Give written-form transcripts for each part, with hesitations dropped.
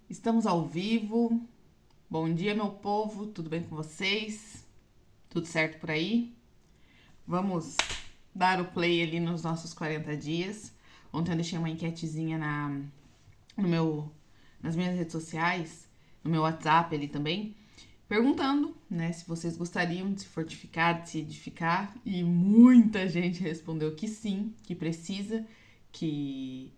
Estamos ao vivo. Bom dia, meu povo. Tudo bem com vocês? Tudo certo por aí? Vamos dar o play ali nos nossos 40 dias. Ontem eu deixei uma enquetezinha nas minhas redes sociais, no meu WhatsApp ali também, perguntando, né, se vocês gostariam de se fortificar, de se edificar, e muita gente respondeu que sim, que precisa, que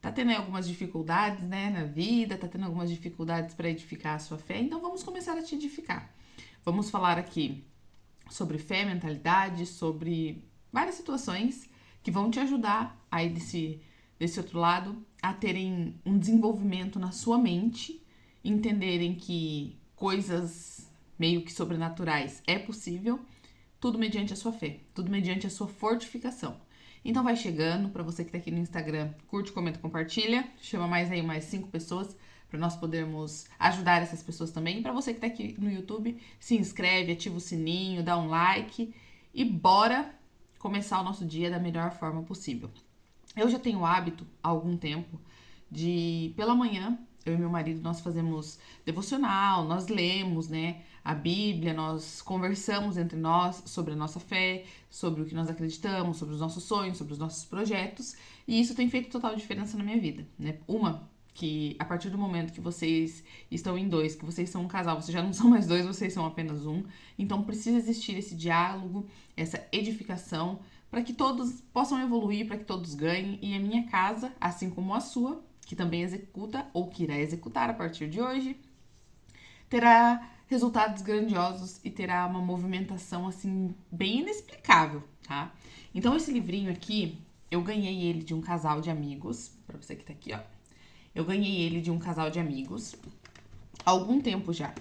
tá tendo algumas dificuldades, né, na vida, tá tendo algumas dificuldades para edificar a sua fé, então vamos começar a te edificar. Vamos falar aqui sobre fé, mentalidade, sobre várias situações que vão te ajudar aí desse outro lado a terem um desenvolvimento na sua mente, entenderem que coisas meio que sobrenaturais é possível, tudo mediante a sua fé, tudo mediante a sua fortificação. Então vai chegando, para você que tá aqui no Instagram, curte, comenta, compartilha, chama mais 5 pessoas para nós podermos ajudar essas pessoas também. Para você que tá aqui no YouTube, se inscreve, ativa o sininho, dá um like e bora começar o nosso dia da melhor forma possível. Eu já tenho o hábito há algum tempo de, pela manhã, eu e meu marido, nós fazemos devocional, nós lemos, né, a Bíblia, nós conversamos entre nós sobre a nossa fé, sobre o que nós acreditamos, sobre os nossos sonhos, sobre os nossos projetos, e isso tem feito total diferença na minha vida, né? Que a partir do momento que vocês estão em dois, que vocês são um casal, vocês já não são mais dois, vocês são apenas um, então precisa existir esse diálogo, essa edificação, para que todos possam evoluir, para que todos ganhem, e a minha casa, assim como a sua, que também executa ou que irá executar a partir de hoje, terá resultados grandiosos e terá uma movimentação assim bem inexplicável, tá? Então esse livrinho aqui, eu ganhei ele de um casal de amigos, para você que tá aqui, ó. Eu ganhei ele de um casal de amigos há algum tempo já.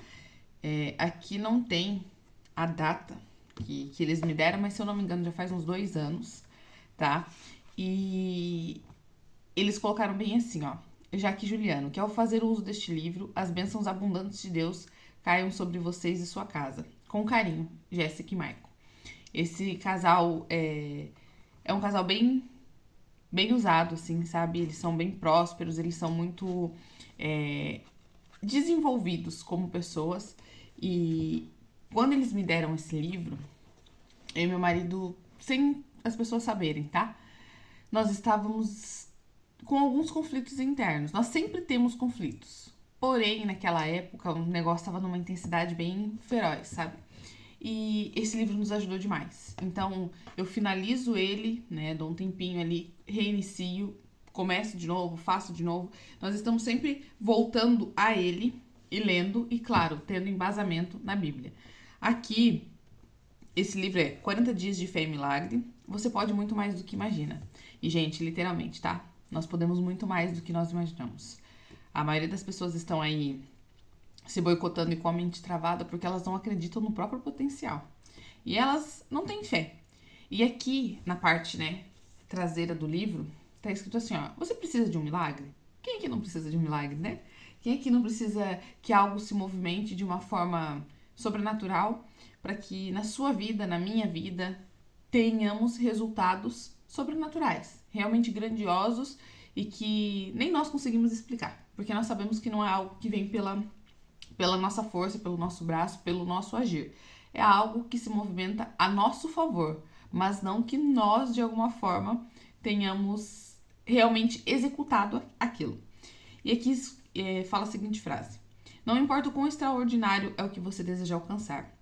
Aqui não tem a data que eles me deram, mas se eu não me engano já faz uns 2 anos, tá? E eles colocaram bem assim, ó. Jaque Juliano, que ao fazer uso deste livro, as bênçãos abundantes de Deus caiam sobre vocês e sua casa. Com carinho, Jéssica e Michael. Esse casal é um casal bem usado, assim, sabe? Eles são bem prósperos, eles são muito desenvolvidos como pessoas. E quando eles me deram esse livro, eu e meu marido, sem as pessoas saberem, tá? Nós estávamos com alguns conflitos internos. Nós sempre temos conflitos. Porém, naquela época, o negócio estava numa intensidade bem feroz, sabe? E esse livro nos ajudou demais. Então, eu finalizo ele, né? Dou um tempinho ali, reinicio, começo de novo, faço de novo. Nós estamos sempre voltando a ele e lendo, e claro, tendo embasamento na Bíblia. Aqui, esse livro é 40 Dias de Fé e Milagre. Você pode muito mais do que imagina. E, gente, literalmente, tá? Nós podemos muito mais do que nós imaginamos. A maioria das pessoas estão aí se boicotando e com a mente travada porque elas não acreditam no próprio potencial. E elas não têm fé. E aqui, na parte, né, traseira do livro, tá escrito assim, ó. Você precisa de um milagre? Quem aqui não precisa de um milagre, né? Quem aqui não precisa que algo se movimente de uma forma sobrenatural para que na sua vida, na minha vida, tenhamos resultados sobrenaturais, realmente grandiosos e que nem nós conseguimos explicar, porque nós sabemos que não é algo que vem pela nossa força, pelo nosso braço, pelo nosso agir. É algo que se movimenta a nosso favor, mas não que nós, de alguma forma, tenhamos realmente executado aquilo. E aqui fala a seguinte frase: não importa o quão extraordinário é o que você deseja alcançar,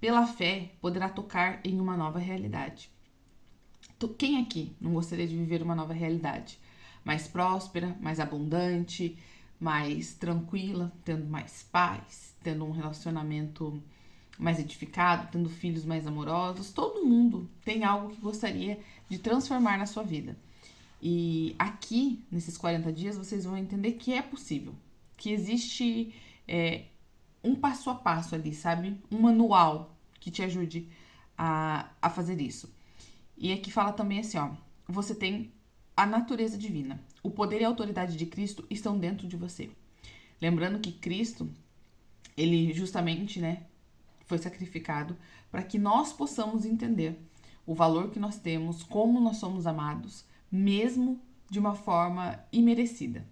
pela fé poderá tocar em uma nova realidade. Quem aqui não gostaria de viver uma nova realidade? Mais próspera, mais abundante, mais tranquila, tendo mais paz, tendo um relacionamento mais edificado, tendo filhos mais amorosos. Todo mundo tem algo que gostaria de transformar na sua vida. E aqui, nesses 40 dias, vocês vão entender que é possível. Que existe um passo a passo ali, sabe? Um manual que te ajude a fazer isso. E aqui fala também assim, ó. Você tem a natureza divina. O poder e a autoridade de Cristo estão dentro de você. Lembrando que Cristo, ele justamente, né, foi sacrificado para que nós possamos entender o valor que nós temos, como nós somos amados, mesmo de uma forma imerecida.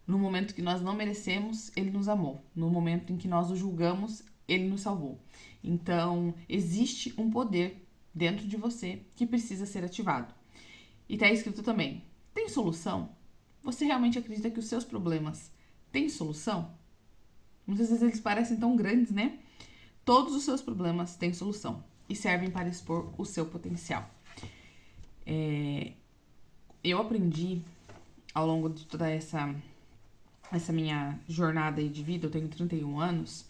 No momento que nós não merecemos, Ele nos amou. No momento em que nós o julgamos, Ele nos salvou. Então, existe um poder dentro de você que precisa ser ativado. E está escrito também, tem solução? Você realmente acredita que os seus problemas têm solução? Muitas vezes eles parecem tão grandes, né? Todos os seus problemas têm solução e servem para expor o seu potencial. Eu aprendi ao longo de toda essa minha jornada aí de vida, eu tenho 31 anos,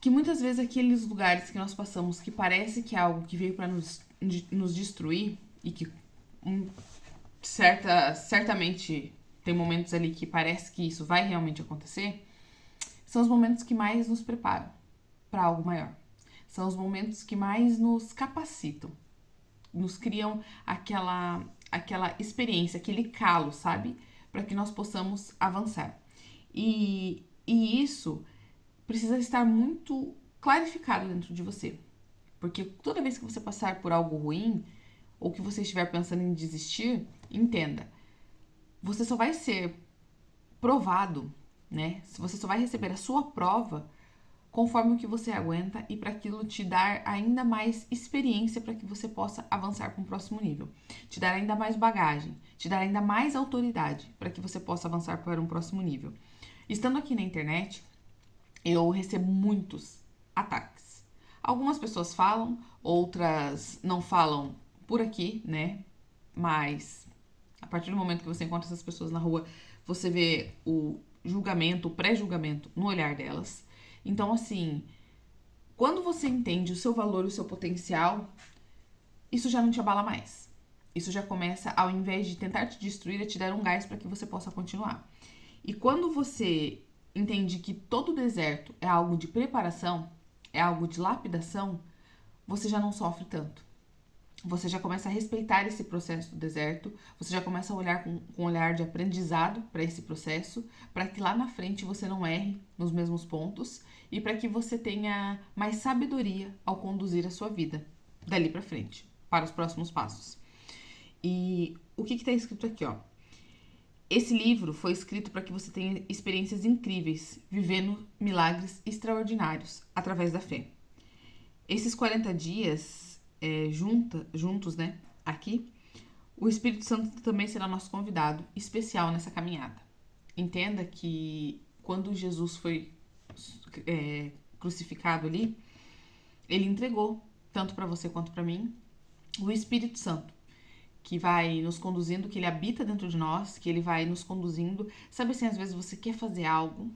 que muitas vezes aqueles lugares que nós passamos que parece que é algo que veio para nos destruir e que certamente tem momentos ali que parece que isso vai realmente acontecer, são os momentos que mais nos preparam para algo maior. São os momentos que mais nos capacitam, nos criam aquela experiência, aquele calo, sabe? Para que nós possamos avançar. E isso precisa estar muito clarificado dentro de você. Porque toda vez que você passar por algo ruim, ou que você estiver pensando em desistir, entenda, você só vai ser provado, né? Você só vai receber a sua prova conforme o que você aguenta e para aquilo te dar ainda mais experiência para que você possa avançar para um próximo nível. Te dar ainda mais bagagem, te dar ainda mais autoridade para que você possa avançar para um próximo nível. Estando aqui na internet, eu recebo muitos ataques. Algumas pessoas falam, outras não falam por aqui, né? Mas a partir do momento que você encontra essas pessoas na rua, você vê o julgamento, o pré-julgamento no olhar delas. Então, assim, quando você entende o seu valor e o seu potencial, isso já não te abala mais. Isso já começa, ao invés de tentar te destruir, a te dar um gás para que você possa continuar. E quando você entende que todo deserto é algo de preparação, é algo de lapidação, você já não sofre tanto. Você já começa a respeitar esse processo do deserto, você já começa a olhar com um olhar de aprendizado para esse processo, para que lá na frente você não erre nos mesmos pontos e para que você tenha mais sabedoria ao conduzir a sua vida dali para frente, para os próximos passos. E o que está escrito aqui, ó? Esse livro foi escrito para que você tenha experiências incríveis, vivendo milagres extraordinários através da fé. Esses 40 dias juntos, né, aqui, o Espírito Santo também será nosso convidado especial nessa caminhada. Entenda que quando Jesus foi crucificado ali, ele entregou, tanto para você quanto para mim, o Espírito Santo, que vai nos conduzindo, que ele habita dentro de nós, que ele vai nos conduzindo. Sabe assim, às vezes você quer fazer algo,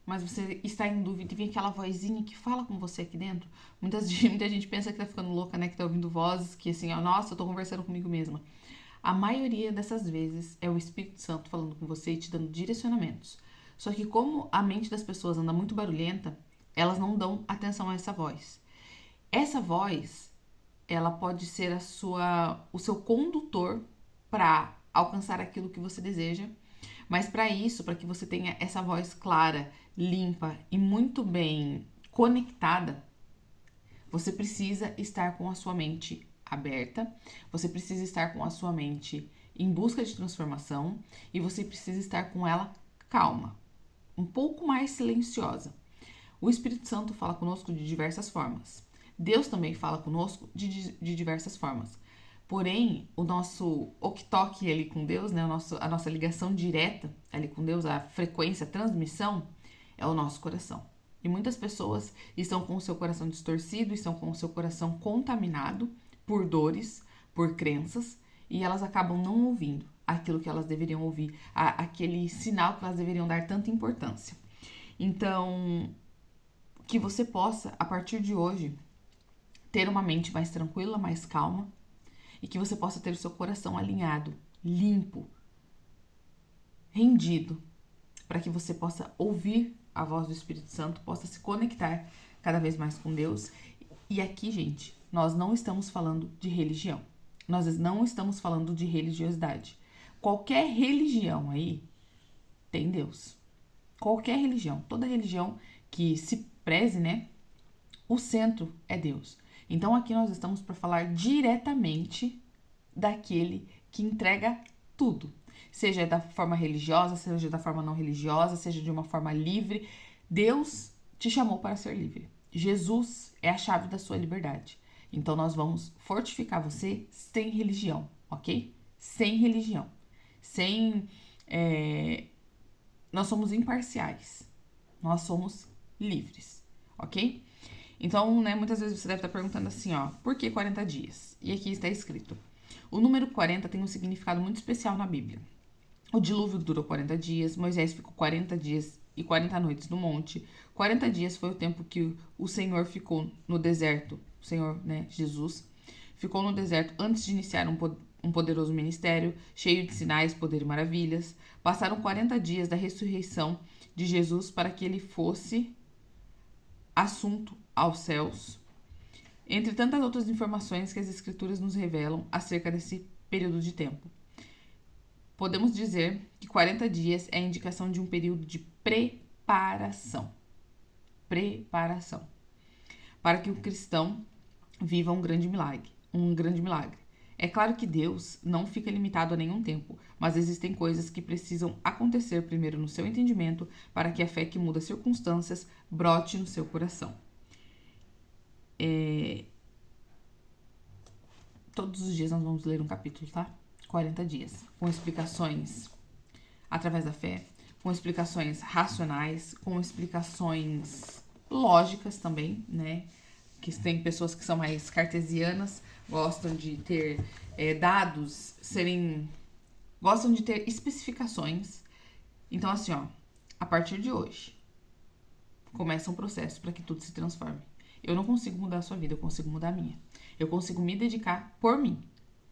mas você está em dúvida e vem aquela vozinha que fala com você aqui dentro. Muita gente pensa que tá ficando louca, né? Que tá ouvindo vozes que assim, ó, nossa, eu tô conversando comigo mesma. A maioria dessas vezes é o Espírito Santo falando com você e te dando direcionamentos. Só que como a mente das pessoas anda muito barulhenta, elas não dão atenção a essa voz. Essa voz, ela pode ser o seu condutor para alcançar aquilo que você deseja. Mas para isso, para que você tenha essa voz clara, limpa e muito bem conectada, você precisa estar com a sua mente aberta, você precisa estar com a sua mente em busca de transformação e você precisa estar com ela calma, um pouco mais silenciosa. O Espírito Santo fala conosco de diversas formas. Deus também fala conosco de diversas formas. Porém, o nosso ok-tok ali com Deus, né, a nossa ligação direta ali com Deus, a frequência, a transmissão, é o nosso coração. E muitas pessoas estão com o seu coração distorcido, estão com o seu coração contaminado por dores, por crenças, e elas acabam não ouvindo aquilo que elas deveriam ouvir, aquele sinal que elas deveriam dar tanta importância. Então, que você possa, a partir de hoje, ter uma mente mais tranquila, mais calma, e que você possa ter o seu coração alinhado, limpo, rendido, para que você possa ouvir a voz do Espírito Santo, possa se conectar cada vez mais com Deus. E aqui, gente, nós não estamos falando de religião. Nós não estamos falando de religiosidade. Qualquer religião aí tem Deus. Qualquer religião, toda religião que se preze, né? O centro é Deus. Então aqui nós estamos para falar diretamente daquele que entrega tudo. Seja da forma religiosa, seja da forma não religiosa, seja de uma forma livre. Deus te chamou para ser livre. Jesus é a chave da sua liberdade. Então nós vamos fortificar você sem religião, ok? Sem religião. Nós somos imparciais. Nós somos livres, ok? Então, né, muitas vezes você deve estar perguntando assim, ó, por que 40 dias? E aqui está escrito. O número 40 tem um significado muito especial na Bíblia. O dilúvio durou 40 dias, Moisés ficou 40 dias e 40 noites no monte. 40 dias foi o tempo que o Senhor ficou no deserto. O Senhor, né, Jesus, ficou no deserto antes de iniciar um poderoso ministério, cheio de sinais, poder e maravilhas. Passaram 40 dias da ressurreição de Jesus para que ele fosse assunto aos céus. Entre tantas outras informações que as Escrituras nos revelam acerca desse período de tempo. Podemos dizer que 40 dias é a indicação de um período de preparação. Preparação. Para que o cristão viva um grande milagre. É claro que Deus não fica limitado a nenhum tempo, mas existem coisas que precisam acontecer primeiro no seu entendimento para que a fé que muda circunstâncias brote no seu coração. Todos os dias nós vamos ler um capítulo, tá? 40 dias, com explicações através da fé, com explicações racionais, com explicações lógicas também, né? Que tem pessoas que são mais cartesianas, gostam de ter dados, gostam de ter especificações. Então, assim, ó, a partir de hoje, começa um processo para que tudo se transforme. Eu não consigo mudar a sua vida, eu consigo mudar a minha. Eu consigo me dedicar por mim.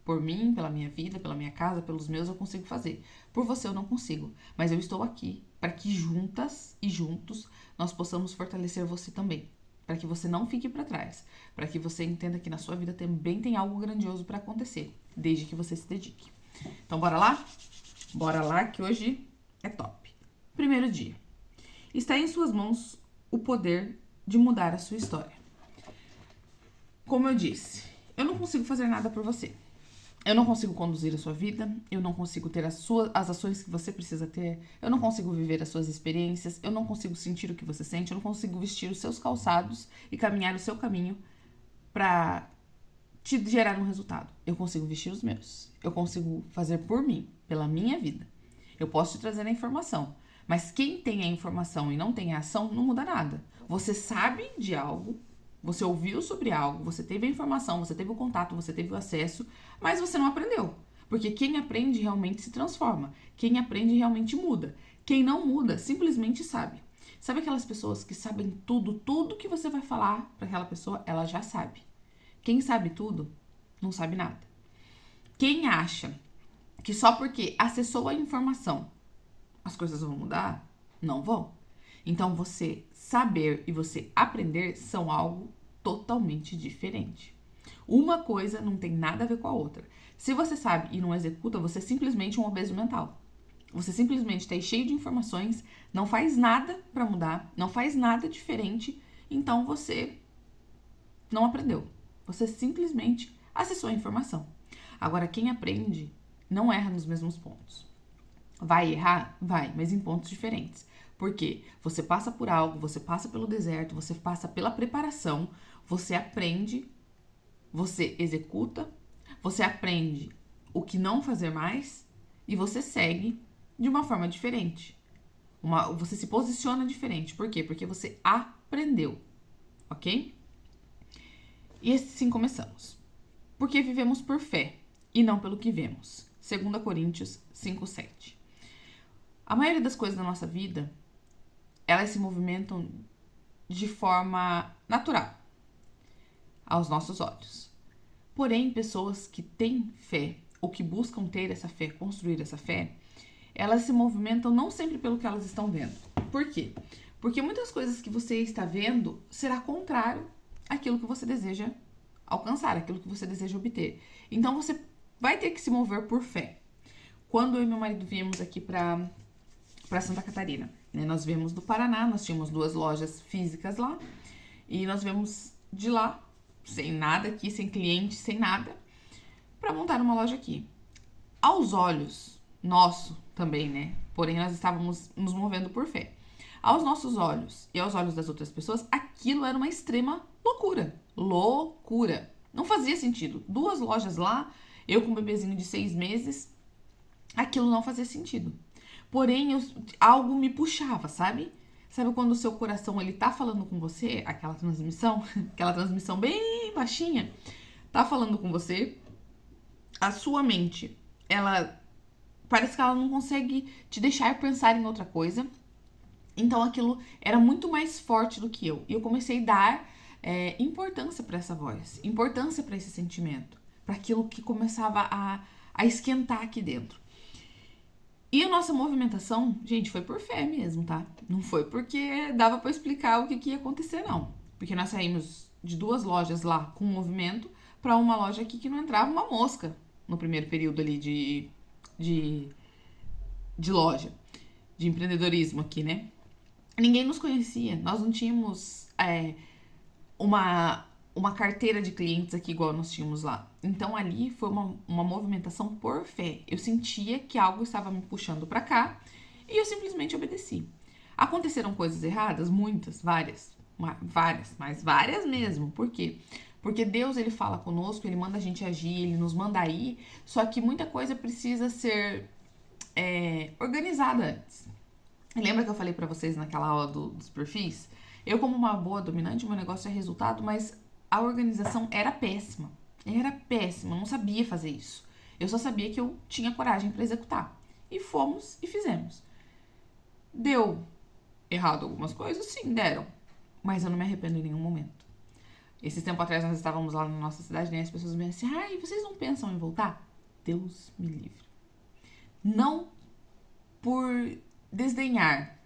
Por mim, pela minha vida, pela minha casa, pelos meus, eu consigo fazer. Por você, eu não consigo. Mas eu estou aqui para que juntas e juntos nós possamos fortalecer você também. Para que você não fique para trás. Para que você entenda que na sua vida também tem algo grandioso para acontecer. Desde que você se dedique. Então, bora lá? Bora lá que hoje é top. Primeiro dia. Está em suas mãos o poder de mudar a sua história. Como eu disse, eu não consigo fazer nada por você. Eu não consigo conduzir a sua vida, eu não consigo ter as ações que você precisa ter, eu não consigo viver as suas experiências, eu não consigo sentir o que você sente, eu não consigo vestir os seus calçados e caminhar o seu caminho para te gerar um resultado. Eu consigo vestir os meus, eu consigo fazer por mim, pela minha vida. Eu posso te trazer a informação, mas quem tem a informação e não tem a ação não muda nada. Você sabe de algo, você ouviu sobre algo, você teve a informação, você teve o contato, você teve o acesso, mas você não aprendeu. Porque quem aprende realmente se transforma. Quem aprende realmente muda. Quem não muda simplesmente sabe. Sabe aquelas pessoas que sabem tudo que você vai falar para aquela pessoa, ela já sabe. Quem sabe tudo, não sabe nada. Quem acha que só porque acessou a informação as coisas vão mudar, não vão. Então, você saber e você aprender são algo totalmente diferente. Uma coisa não tem nada a ver com a outra. Se você sabe e não executa, você é simplesmente um obeso mental. Você simplesmente está cheio de informações, não faz nada para mudar, não faz nada diferente, então você não aprendeu. Você simplesmente acessou a informação. Agora, quem aprende não erra nos mesmos pontos. Vai errar? Vai, mas em pontos diferentes. Por quê? Você passa por algo, você passa pelo deserto, você passa pela preparação, você aprende, você executa, você aprende o que não fazer mais e você segue de uma forma diferente. Você se posiciona diferente. Por quê? Porque você aprendeu, ok? E assim começamos. Porque vivemos por fé e não pelo que vemos. 2 Coríntios 5:7. A maioria das coisas da nossa vida, elas se movimentam de forma natural aos nossos olhos. Porém, pessoas que têm fé ou que buscam ter essa fé, construir essa fé, elas se movimentam não sempre pelo que elas estão vendo. Por quê? Porque muitas coisas que você está vendo será contrário àquilo que você deseja alcançar, àquilo que você deseja obter. Então, você vai ter que se mover por fé. Quando eu e meu marido viemos aqui para Santa Catarina, né? Nós viemos do Paraná, nós tínhamos 2 lojas físicas lá, e nós viemos de lá, sem nada aqui, sem cliente, sem nada, para montar uma loja aqui. Aos olhos nosso também, né? Porém, nós estávamos nos movendo por fé. Aos nossos olhos e aos olhos das outras pessoas, aquilo era uma extrema loucura. Loucura. Não fazia sentido. 2 lojas lá, eu com um bebezinho de 6 meses, aquilo não fazia sentido. Porém, algo me puxava, sabe? Sabe quando o seu coração ele tá falando com você, aquela transmissão bem baixinha, tá falando com você, a sua mente, ela parece que ela não consegue te deixar pensar em outra coisa. Então aquilo era muito mais forte do que eu. E eu comecei a dar importância para essa voz, importância para esse sentimento, para aquilo que começava a esquentar aqui dentro. E a nossa movimentação, gente, foi por fé mesmo, tá? Não foi porque dava para explicar o que ia acontecer, não. Porque nós saímos de 2 lojas lá com movimento para uma loja aqui que não entrava uma mosca no primeiro período ali de loja, de empreendedorismo aqui, né? Ninguém nos conhecia, nós não tínhamos uma carteira de clientes aqui igual nós tínhamos lá. Então ali foi uma movimentação por fé. Eu sentia que algo estava me puxando para cá e eu simplesmente obedeci. Aconteceram coisas erradas? Muitas, várias, mas várias mesmo. Por quê? Porque Deus, ele fala conosco, ele manda a gente agir, ele nos manda ir, só que muita coisa precisa ser organizada antes. Lembra que eu falei pra vocês naquela aula dos perfis? Eu, como uma boa dominante, meu negócio é resultado, mas a organização era péssima. Era péssima, eu não sabia fazer isso. Eu só sabia que eu tinha coragem para executar. E fomos e fizemos. Deu errado algumas coisas? Sim, deram. Mas eu não me arrependo em nenhum momento. Esses tempos atrás nós estávamos lá na nossa cidade, né? As pessoas me disseram assim, vocês não pensam em voltar? Deus me livre. Não por desdenhar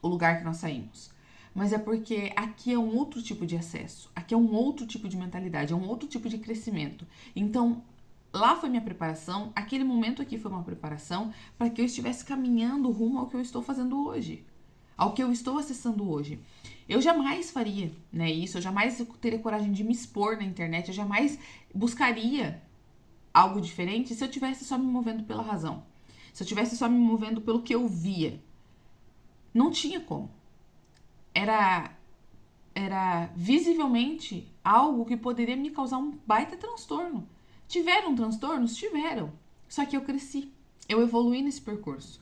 o lugar que nós saímos, mas é porque aqui é um outro tipo de acesso, aqui é um outro tipo de mentalidade, é um outro tipo de crescimento. Então, lá foi minha preparação, aquele momento aqui foi uma preparação para que eu estivesse caminhando rumo ao que eu estou fazendo hoje, ao que eu estou acessando hoje. Eu jamais faria, né, isso, eu jamais teria coragem de me expor na internet, eu jamais buscaria algo diferente se eu tivesse só me movendo pela razão. Se eu tivesse só me movendo pelo que eu via, não tinha como. Era visivelmente algo que poderia me causar um baita transtorno. Tiveram transtornos? Tiveram. Só que eu cresci. Eu evoluí nesse percurso.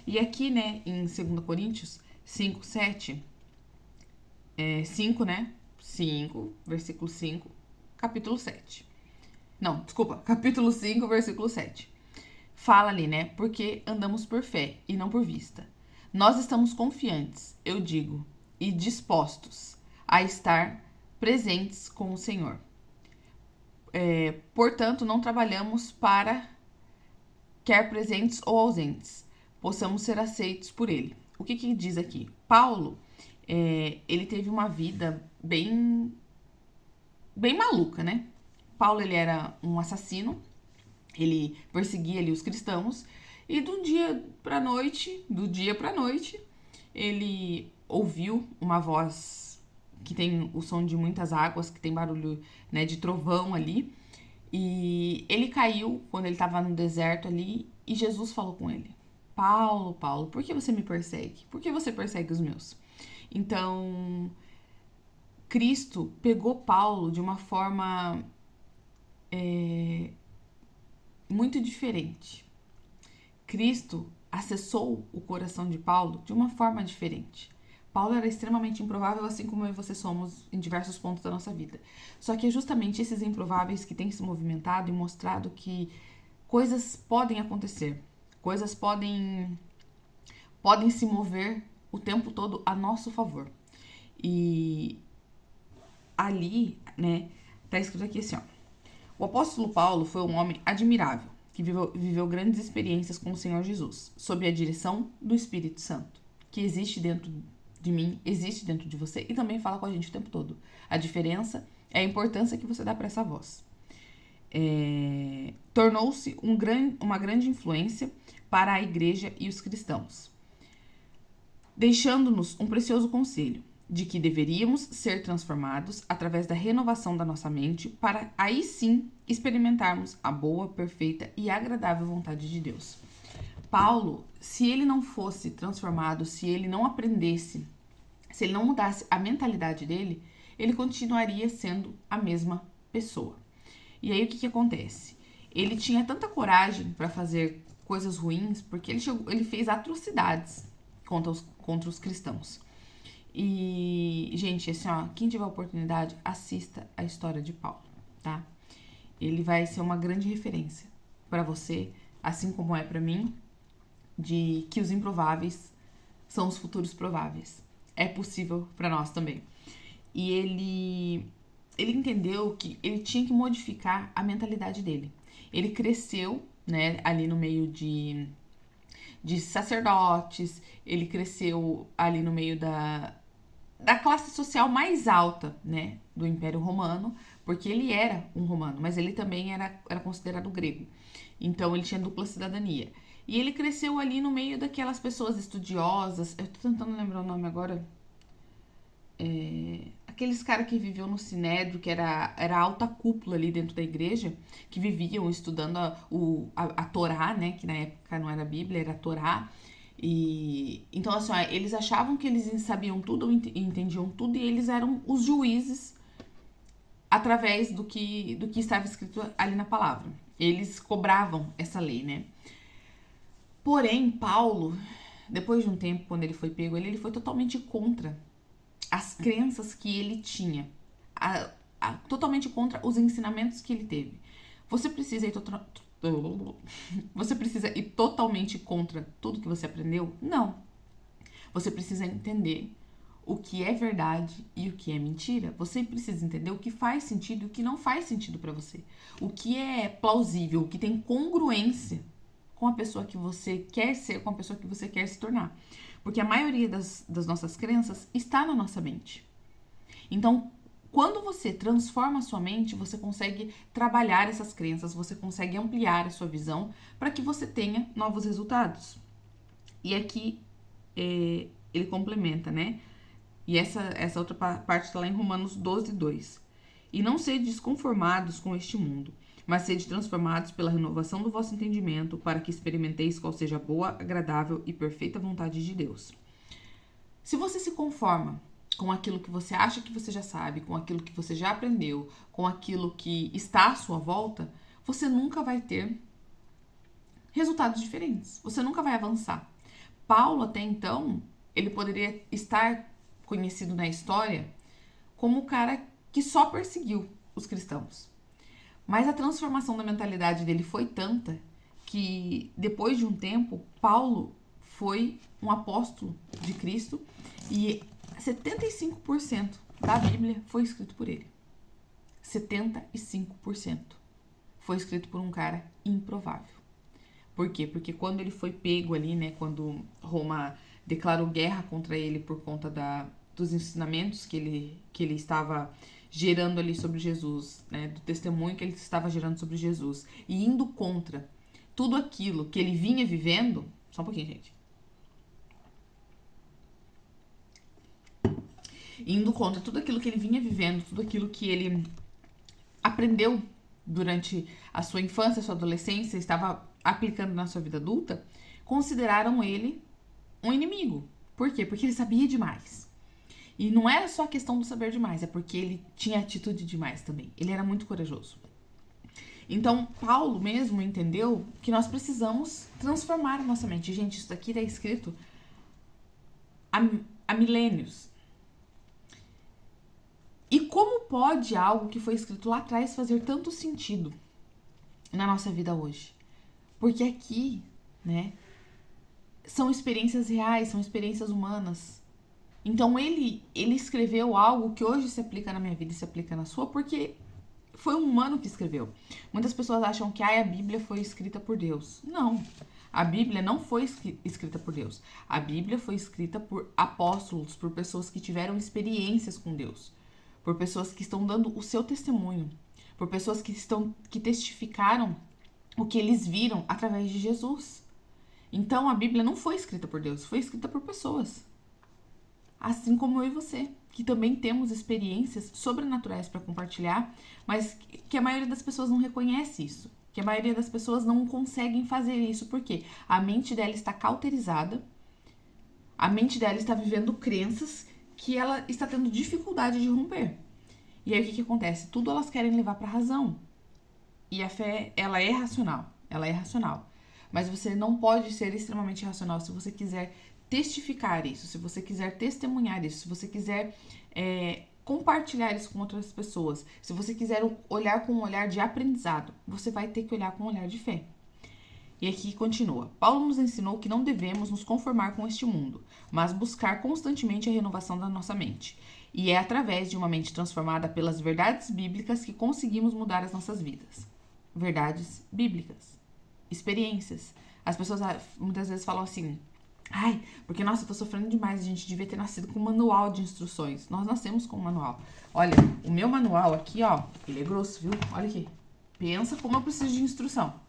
E aqui, né, em 2 Coríntios 5, 7, 5, né? 5, versículo 5, capítulo 7. Não, desculpa, capítulo 5, versículo 7. Fala ali, né? Porque andamos por fé e não por vista. Nós estamos confiantes, eu digo, e dispostos a estar presentes com o Senhor. Portanto, não trabalhamos para, quer presentes ou ausentes, possamos ser aceitos por Ele. O que diz aqui? Paulo, ele teve uma vida bem maluca, né? Paulo, ele era um assassino, ele perseguia ali os cristãos, e do dia pra noite, ele ouviu uma voz que tem o som de muitas águas, que tem barulho, né, de trovão ali, e ele caiu quando ele estava no deserto ali, e Jesus falou com ele: Paulo, Paulo, por que você me persegue? Por que você persegue os meus? Então, Cristo pegou Paulo de uma forma muito diferente. Cristo acessou o coração de Paulo de uma forma diferente. Paulo era extremamente improvável, assim como eu e você somos em diversos pontos da nossa vida. Só que é justamente esses improváveis que têm se movimentado e mostrado que coisas podem acontecer, coisas podem se mover o tempo todo a nosso favor. E ali, né, tá escrito aqui assim, ó. O apóstolo Paulo foi um homem admirável, que viveu grandes experiências com o Senhor Jesus, sob a direção do Espírito Santo, que existe dentro de mim, existe dentro de você e também fala com a gente o tempo todo. A diferença é a importância que você dá para essa voz. Tornou-se uma grande influência para a igreja e os cristãos, deixando-nos um precioso conselho de que deveríamos ser transformados através da renovação da nossa mente para aí sim experimentarmos a boa, perfeita e agradável vontade de Deus. Paulo, se ele não fosse transformado, se ele não aprendesse, se ele não mudasse a mentalidade dele, ele continuaria sendo a mesma pessoa. E aí o que acontece? Ele tinha tanta coragem para fazer coisas ruins, porque ele fez atrocidades contra os cristãos. E, gente, assim, ó, quem tiver oportunidade, assista a história de Paulo, tá? Ele vai ser uma grande referência para você, assim como é para mim, de que os improváveis são os futuros prováveis. É possível para nós também. E ele entendeu que ele tinha que modificar a mentalidade dele. Ele cresceu, né, ali no meio de sacerdotes, ele cresceu ali no meio da classe social mais alta, né, do Império Romano, porque ele era um romano, mas ele também era considerado grego. Então ele tinha dupla cidadania. E ele cresceu ali no meio daquelas pessoas estudiosas. Eu tô tentando lembrar o nome agora. Aqueles caras que viviam no Sinédrio, que era a alta cúpula ali dentro da igreja, que viviam estudando a Torá, né? Que na época não era a Bíblia, era a Torá. E então, assim, ó, eles achavam que eles sabiam tudo, entendiam tudo, e eles eram os juízes através do que estava escrito ali na palavra. Eles cobravam essa lei, né? Porém, Paulo, depois de um tempo, quando ele foi pego, ele foi totalmente contra as crenças que ele tinha, totalmente contra os ensinamentos que ele teve. Você precisa ir totalmente contra tudo que você aprendeu? Não. Você precisa entender o que é verdade e o que é mentira. Você precisa entender o que faz sentido e o que não faz sentido para você. O que é plausível, o que tem congruência com a pessoa que você quer ser, com a pessoa que você quer se tornar. Porque a maioria das nossas crenças está na nossa mente. Então, quando você transforma a sua mente, você consegue trabalhar essas crenças, você consegue ampliar a sua visão para que você tenha novos resultados. E aqui ele complementa, né? E essa outra parte está lá em Romanos 12:2. E não sede desconformados com este mundo, mas sede transformados pela renovação do vosso entendimento, para que experimenteis qual seja a boa, agradável e perfeita vontade de Deus. Se você se conforma com aquilo que você acha que você já sabe, com aquilo que você já aprendeu, com aquilo que está à sua volta, você nunca vai ter resultados diferentes. Você nunca vai avançar. Paulo, até então, ele poderia estar conhecido na história como o cara que só perseguiu os cristãos. Mas a transformação da mentalidade dele foi tanta que, depois de um tempo, Paulo foi um apóstolo de Cristo e 75% da Bíblia foi escrito por ele. 75% foi escrito por um cara improvável. Por quê? Porque quando ele foi pego ali, né, quando Roma declarou guerra contra ele por conta dos ensinamentos que ele estava gerando ali sobre Jesus, né, do testemunho que ele estava gerando sobre Jesus, e indo contra tudo aquilo que ele vinha vivendo. Só um pouquinho, gente. Indo contra tudo aquilo que ele vinha vivendo, tudo aquilo que ele aprendeu durante a sua infância, a sua adolescência, estava aplicando na sua vida adulta, consideraram ele um inimigo. Por quê? Porque ele sabia demais. E não era só a questão do saber demais, é porque ele tinha atitude demais também. Ele era muito corajoso. Então, Paulo mesmo entendeu que nós precisamos transformar a nossa mente. Gente, isso daqui está escrito há milênios. E como pode algo que foi escrito lá atrás fazer tanto sentido na nossa vida hoje? Porque aqui, né, são experiências reais, são experiências humanas. Então ele escreveu algo que hoje se aplica na minha vida e se aplica na sua, porque foi um humano que escreveu. Muitas pessoas acham que a Bíblia foi escrita por Deus. Não, a Bíblia não foi escrita por Deus. A Bíblia foi escrita por apóstolos, por pessoas que tiveram experiências com Deus, por pessoas que estão dando o seu testemunho, por pessoas que testificaram o que eles viram através de Jesus. Então a Bíblia não foi escrita por Deus, foi escrita por pessoas. Assim como eu e você, que também temos experiências sobrenaturais para compartilhar, mas que a maioria das pessoas não reconhece isso. Que a maioria das pessoas não conseguem fazer isso, porque a mente dela está cauterizada, a mente dela está vivendo crenças que ela está tendo dificuldade de romper. E aí o que acontece? Tudo elas querem levar para a razão. E a fé, ela é racional. Ela é racional. Mas você não pode ser extremamente racional se você quiser testificar isso, se você quiser testemunhar isso, se você quiser compartilhar isso com outras pessoas, se você quiser olhar com um olhar de aprendizado, você vai ter que olhar com um olhar de fé. E aqui continua. Paulo nos ensinou que não devemos nos conformar com este mundo, mas buscar constantemente a renovação da nossa mente. E é através de uma mente transformada pelas verdades bíblicas que conseguimos mudar as nossas vidas. Verdades bíblicas. Experiências. As pessoas muitas vezes falam assim: ai, porque nossa, eu tô sofrendo demais, a gente devia ter nascido com um manual de instruções. Nós nascemos com um manual. Olha, o meu manual aqui, ó, ele é grosso, viu? Olha aqui. Pensa como eu preciso de instrução.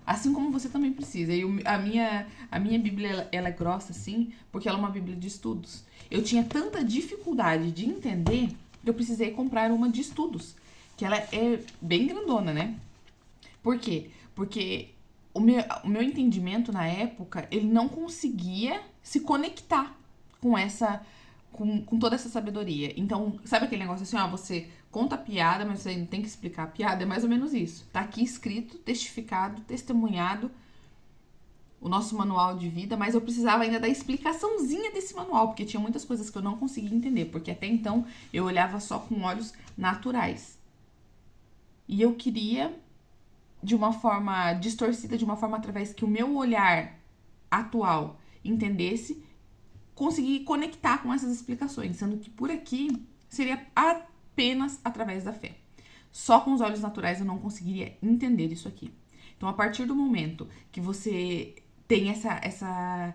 Assim como você também precisa. E a minha Bíblia, ela é grossa, assim, porque ela é uma Bíblia de estudos. Eu tinha tanta dificuldade de entender que eu precisei comprar uma de estudos. Que ela é bem grandona, né? Por quê? Porque o meu entendimento na época, ele não conseguia se conectar com toda essa sabedoria. Então, sabe aquele negócio assim, ó, você conta a piada, mas você não tem que explicar a piada? É mais ou menos isso. Tá aqui escrito, testificado, testemunhado, o nosso manual de vida, mas eu precisava ainda da explicaçãozinha desse manual, porque tinha muitas coisas que eu não conseguia entender, porque até então eu olhava só com olhos naturais. E eu queria, de uma forma distorcida, de uma forma através que o meu olhar atual entendesse, conseguir conectar com essas explicações, sendo que por aqui seria apenas através da fé. Só com os olhos naturais eu não conseguiria entender isso aqui. Então, a partir do momento que você tem essa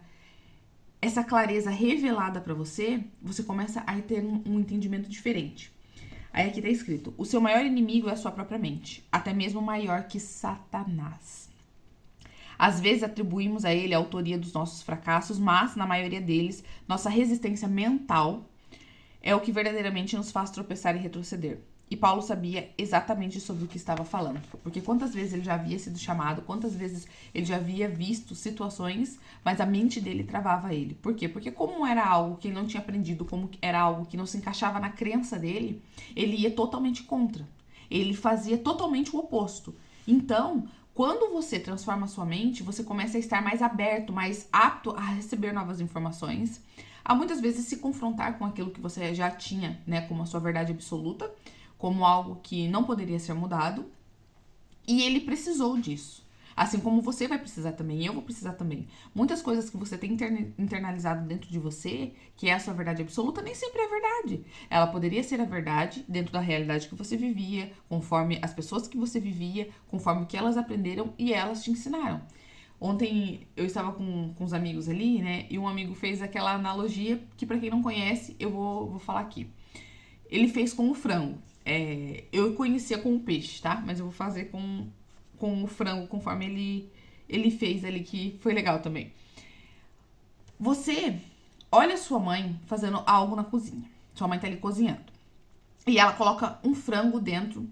clareza revelada para você, você começa a ter um entendimento diferente. Aí aqui tá escrito: o seu maior inimigo é a sua própria mente, até mesmo maior que Satanás. Às vezes atribuímos a ele a autoria dos nossos fracassos, mas, na maioria deles, nossa resistência mental é o que verdadeiramente nos faz tropeçar e retroceder. E Paulo sabia exatamente sobre o que estava falando. Porque quantas vezes ele já havia sido chamado, quantas vezes ele já havia visto situações, mas a mente dele travava ele. Por quê? Porque como era algo que ele não tinha aprendido, como era algo que não se encaixava na crença dele, ele ia totalmente contra. Ele fazia totalmente o oposto. Então, quando você transforma a sua mente, você começa a estar mais aberto, mais apto a receber novas informações, a muitas vezes se confrontar com aquilo que você já tinha, né, como a sua verdade absoluta, como algo que não poderia ser mudado. E ele precisou disso. Assim como você vai precisar também, eu vou precisar também. Muitas coisas que você tem internalizado dentro de você, que é a sua verdade absoluta, nem sempre é verdade. Ela poderia ser a verdade dentro da realidade que você vivia, conforme as pessoas que você vivia, conforme o que elas aprenderam e elas te ensinaram. Ontem eu estava com os amigos ali, né? E um amigo fez aquela analogia que, pra quem não conhece, eu vou falar aqui. Ele fez com o frango. Eu conhecia com o peixe, tá? Mas eu vou fazer com o frango, conforme ele fez ali, que foi legal também. Você olha sua mãe fazendo algo na cozinha. Sua mãe tá ali cozinhando. E ela coloca um frango dentro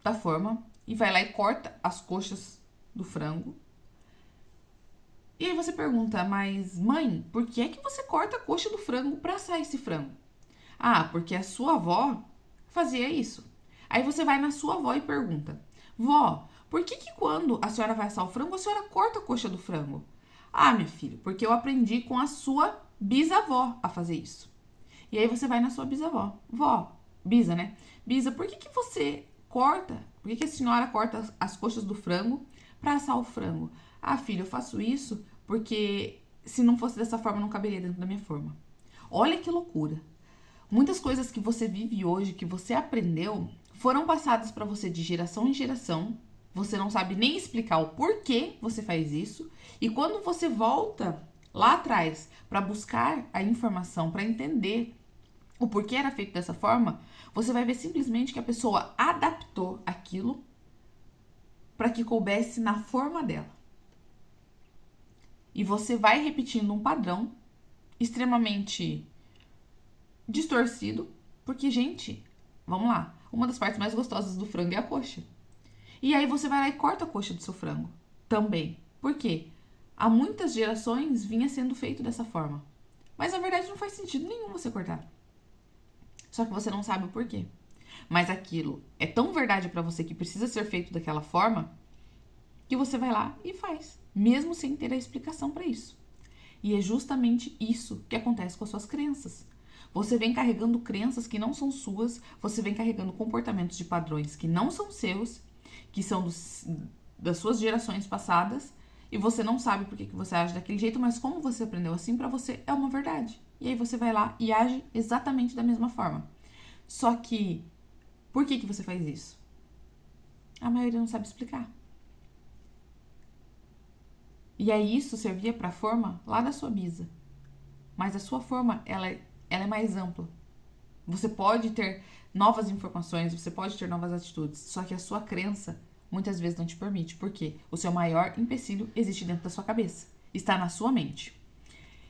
da forma e vai lá e corta as coxas do frango. E aí você pergunta: mas mãe, por que é que você corta a coxa do frango pra assar esse frango? Ah, porque a sua avó fazia isso. Aí você vai na sua avó e pergunta: vó, por que quando a senhora vai assar o frango, a senhora corta a coxa do frango? Ah, minha filha, porque eu aprendi com a sua bisavó a fazer isso. E aí você vai na sua bisavó. Vó, bisa, né? Bisa, por que você corta? Por que a senhora corta as coxas do frango para assar o frango? Ah, filha, eu faço isso porque se não fosse dessa forma, não caberia dentro da minha forma. Olha que loucura. Muitas coisas que você vive hoje, que você aprendeu, foram passadas para você de geração em geração. Você não sabe nem explicar o porquê você faz isso. E quando você volta lá atrás para buscar a informação, para entender o porquê era feito dessa forma, você vai ver simplesmente que a pessoa adaptou aquilo para que coubesse na forma dela. E você vai repetindo um padrão extremamente distorcido, porque, gente, vamos lá, uma das partes mais gostosas do frango é a coxa. E aí você vai lá e corta a coxa do seu frango também. Por quê? Há muitas gerações vinha sendo feito dessa forma. Mas na verdade não faz sentido nenhum você cortar. Só que você não sabe o porquê. Mas aquilo é tão verdade pra você que precisa ser feito daquela forma que você vai lá e faz, mesmo sem ter a explicação pra isso. E é justamente isso que acontece com as suas crenças. Você vem carregando crenças que não são suas, você vem carregando comportamentos de padrões que não são seus, que são das suas gerações passadas, e você não sabe por que você age daquele jeito, mas como você aprendeu assim, pra você é uma verdade. E aí você vai lá e age exatamente da mesma forma. Só que, por que você faz isso? A maioria não sabe explicar. E aí isso servia para a forma lá da sua bisa. Mas a sua forma, ela é mais ampla. Você pode ter novas informações, você pode ter novas atitudes, só que a sua crença muitas vezes não te permite, porque o seu maior empecilho existe dentro da sua cabeça, está na sua mente.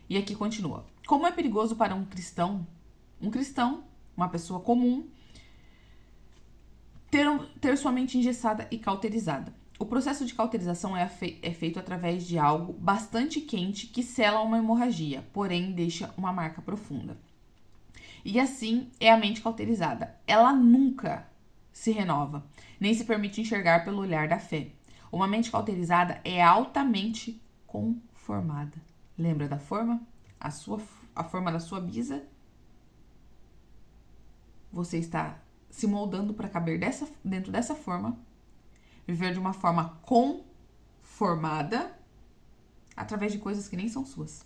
E aqui continua. Como é perigoso para um cristão, uma pessoa comum, ter sua mente engessada e cauterizada. O processo de cauterização é feito através de algo bastante quente que sela uma hemorragia, porém deixa uma marca profunda. E assim é a mente cauterizada. Ela nunca se renova, nem se permite enxergar pelo olhar da fé. Uma mente cauterizada é altamente conformada. Lembra da forma? A forma da sua bisa? Você está se moldando para caber dentro dessa forma, viver de uma forma conformada, através de coisas que nem são suas.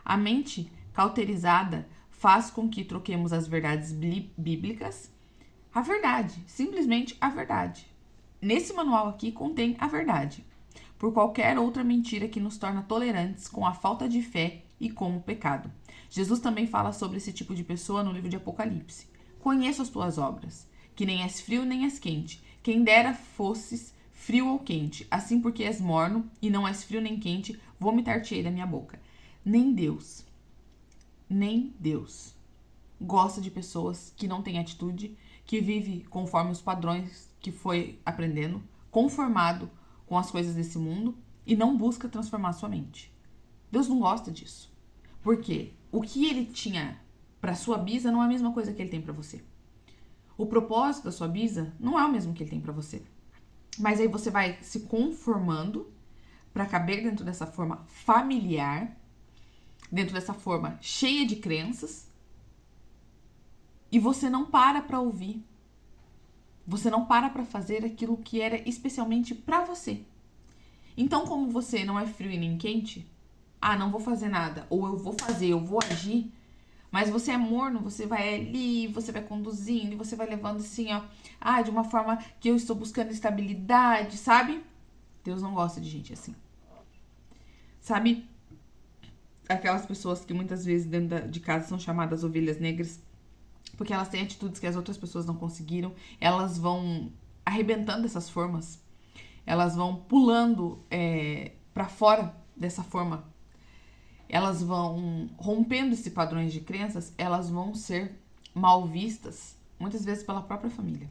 A mente cauterizada faz com que troquemos as verdades bíblicas, a verdade, simplesmente a verdade. Nesse manual aqui contém a verdade, por qualquer outra mentira que nos torna tolerantes com a falta de fé e com o pecado. Jesus também fala sobre esse tipo de pessoa no livro de Apocalipse. Conheço as tuas obras, que nem és frio nem és quente. Quem dera fosses frio ou quente, assim porque és morno e não és frio nem quente, vomitar-te-ei da minha boca. Nem Deus gosta de pessoas que não têm atitude, que vive conforme os padrões que foi aprendendo, conformado com as coisas desse mundo e não busca transformar sua mente. Deus não gosta disso. Porque o que ele tinha para sua bisa não é a mesma coisa que ele tem para você. O propósito da sua bisa não é o mesmo que ele tem para você. Mas aí você vai se conformando para caber dentro dessa forma familiar, dentro dessa forma cheia de crenças, e você não para ouvir. Você não para fazer aquilo que era especialmente para você. Então, como você não é frio e nem quente, não vou fazer nada, ou eu vou fazer, eu vou agir, mas você é morno, você vai ali, você vai conduzindo, você vai levando assim, ó, de uma forma que eu estou buscando estabilidade, sabe? Deus não gosta de gente assim. Sabe? Aquelas pessoas que muitas vezes dentro de casa são chamadas ovelhas negras, porque elas têm atitudes que as outras pessoas não conseguiram, elas vão arrebentando essas formas, elas vão pulando para fora dessa forma, elas vão rompendo esses padrões de crenças, elas vão ser mal vistas, muitas vezes pela própria família.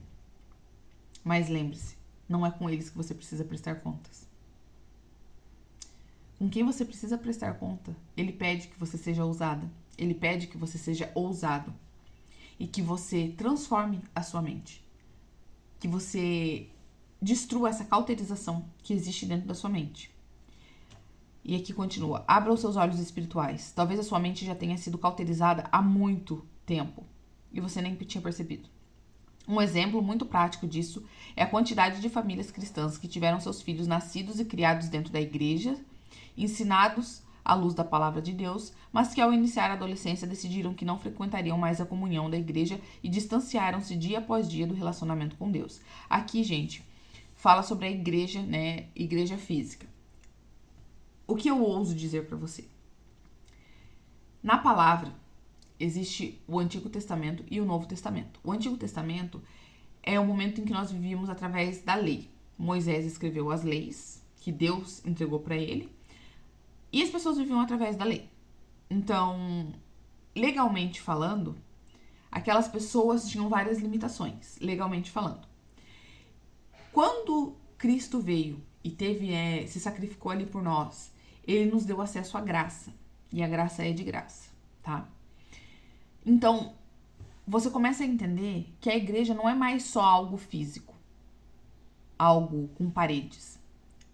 Mas lembre-se, não é com eles que você precisa prestar contas. Com quem você precisa prestar conta, ele pede que você seja ousada, ele pede que você seja ousado e que você transforme a sua mente, que você destrua essa cauterização que existe dentro da sua mente. E aqui continua. Abra os seus olhos espirituais. Talvez a sua mente já tenha sido cauterizada há muito tempo e você nem tinha percebido. Um exemplo muito prático disso é a quantidade de famílias cristãs que tiveram seus filhos nascidos e criados dentro da igreja, ensinados à luz da palavra de Deus, mas que ao iniciar a adolescência decidiram que não frequentariam mais a comunhão da igreja e distanciaram-se dia após dia do relacionamento com Deus. Aqui, gente, fala sobre a igreja, né? Igreja física. O que eu ouso dizer para você? Na palavra, existe o Antigo Testamento e o Novo Testamento. O Antigo Testamento é o momento em que nós vivíamos através da lei. Moisés escreveu as leis que Deus entregou para ele e as pessoas viviam através da lei. Então, legalmente falando, aquelas pessoas tinham várias limitações, legalmente falando. quando Cristo veio e se sacrificou ali por nós, ele nos deu acesso à graça. E a graça é de graça, tá? Então, você começa a entender que a igreja não é mais só algo físico, algo com paredes,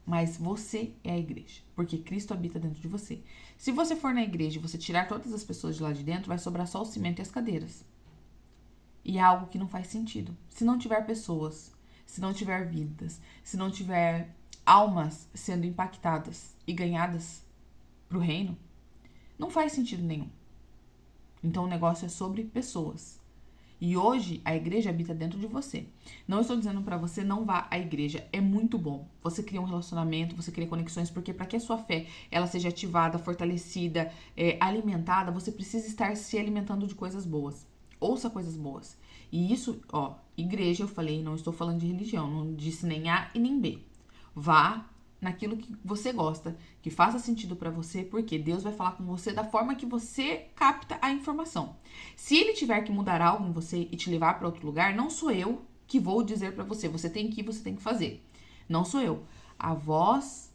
mas você é a igreja, porque Cristo habita dentro de você. Se você for na igreja e você tirar todas as pessoas de lá de dentro, vai sobrar só o cimento e as cadeiras. E é algo que não faz sentido. Se não tiver pessoas, se não tiver vidas, se não tiver almas sendo impactadas e ganhadas pro reino, não faz sentido nenhum. Então o negócio é sobre pessoas. E hoje a igreja habita dentro de você. Não estou dizendo para você não vá à igreja. É muito bom. Você cria um relacionamento, você cria conexões, porque para que a sua fé ela seja ativada, fortalecida, alimentada, você precisa estar se alimentando de coisas boas. Ouça coisas boas. E isso, igreja, eu falei, não estou falando de religião, não disse nem A e nem B. Vá naquilo que você gosta, que faça sentido para você, porque Deus vai falar com você da forma que você capta a informação. Se ele tiver que mudar algo em você e te levar para outro lugar, não sou eu que vou dizer para você, você tem que ir, você tem que fazer. Não sou eu. A voz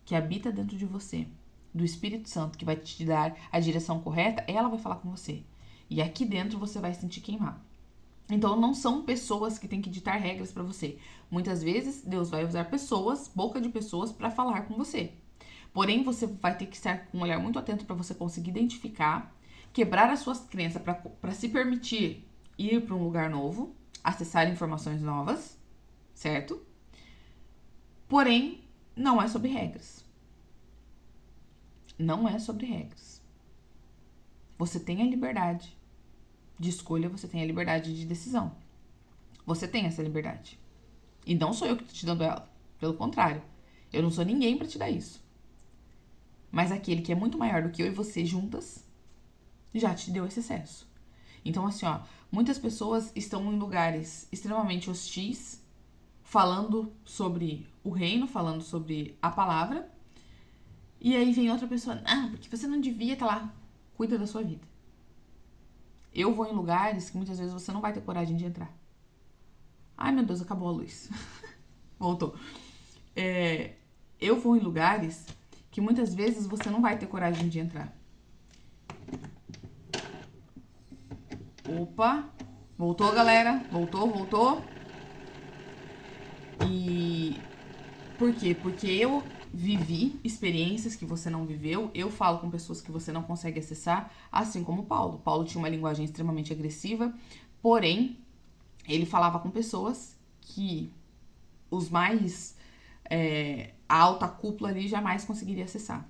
que habita dentro de você, do Espírito Santo, que vai te dar a direção correta, ela vai falar com você. E aqui dentro você vai sentir queimar. Então, não são pessoas que têm que ditar regras para você. Muitas vezes, Deus vai usar pessoas, boca de pessoas, para falar com você. Porém, você vai ter que estar com um olhar muito atento para você conseguir identificar, quebrar as suas crenças para se permitir ir para um lugar novo, acessar informações novas, certo? Porém, não é sobre regras. Não é sobre regras. Você tem a liberdade de escolha, você tem a liberdade de decisão. Você tem essa liberdade. E não sou eu que estou te dando ela. Pelo contrário, eu não sou ninguém para te dar isso. Mas aquele que é muito maior do que eu e você juntas, já te deu esse acesso. Então, assim, muitas pessoas estão em lugares extremamente hostis, falando sobre o reino, falando sobre a palavra. E aí vem outra pessoa, porque você não devia estar lá. Cuida da sua vida. Eu vou em lugares que muitas vezes você não vai ter coragem de entrar. Ai, meu Deus, acabou a luz. Voltou. Eu vou em lugares que muitas vezes você não vai ter coragem de entrar. Opa! Voltou, galera? Voltou. E por quê? Porque eu vivi experiências que você não viveu, eu falo com pessoas que você não consegue acessar, assim como Paulo. Paulo tinha uma linguagem extremamente agressiva, porém, ele falava com pessoas que os mais... a alta cúpula ali jamais conseguiria acessar.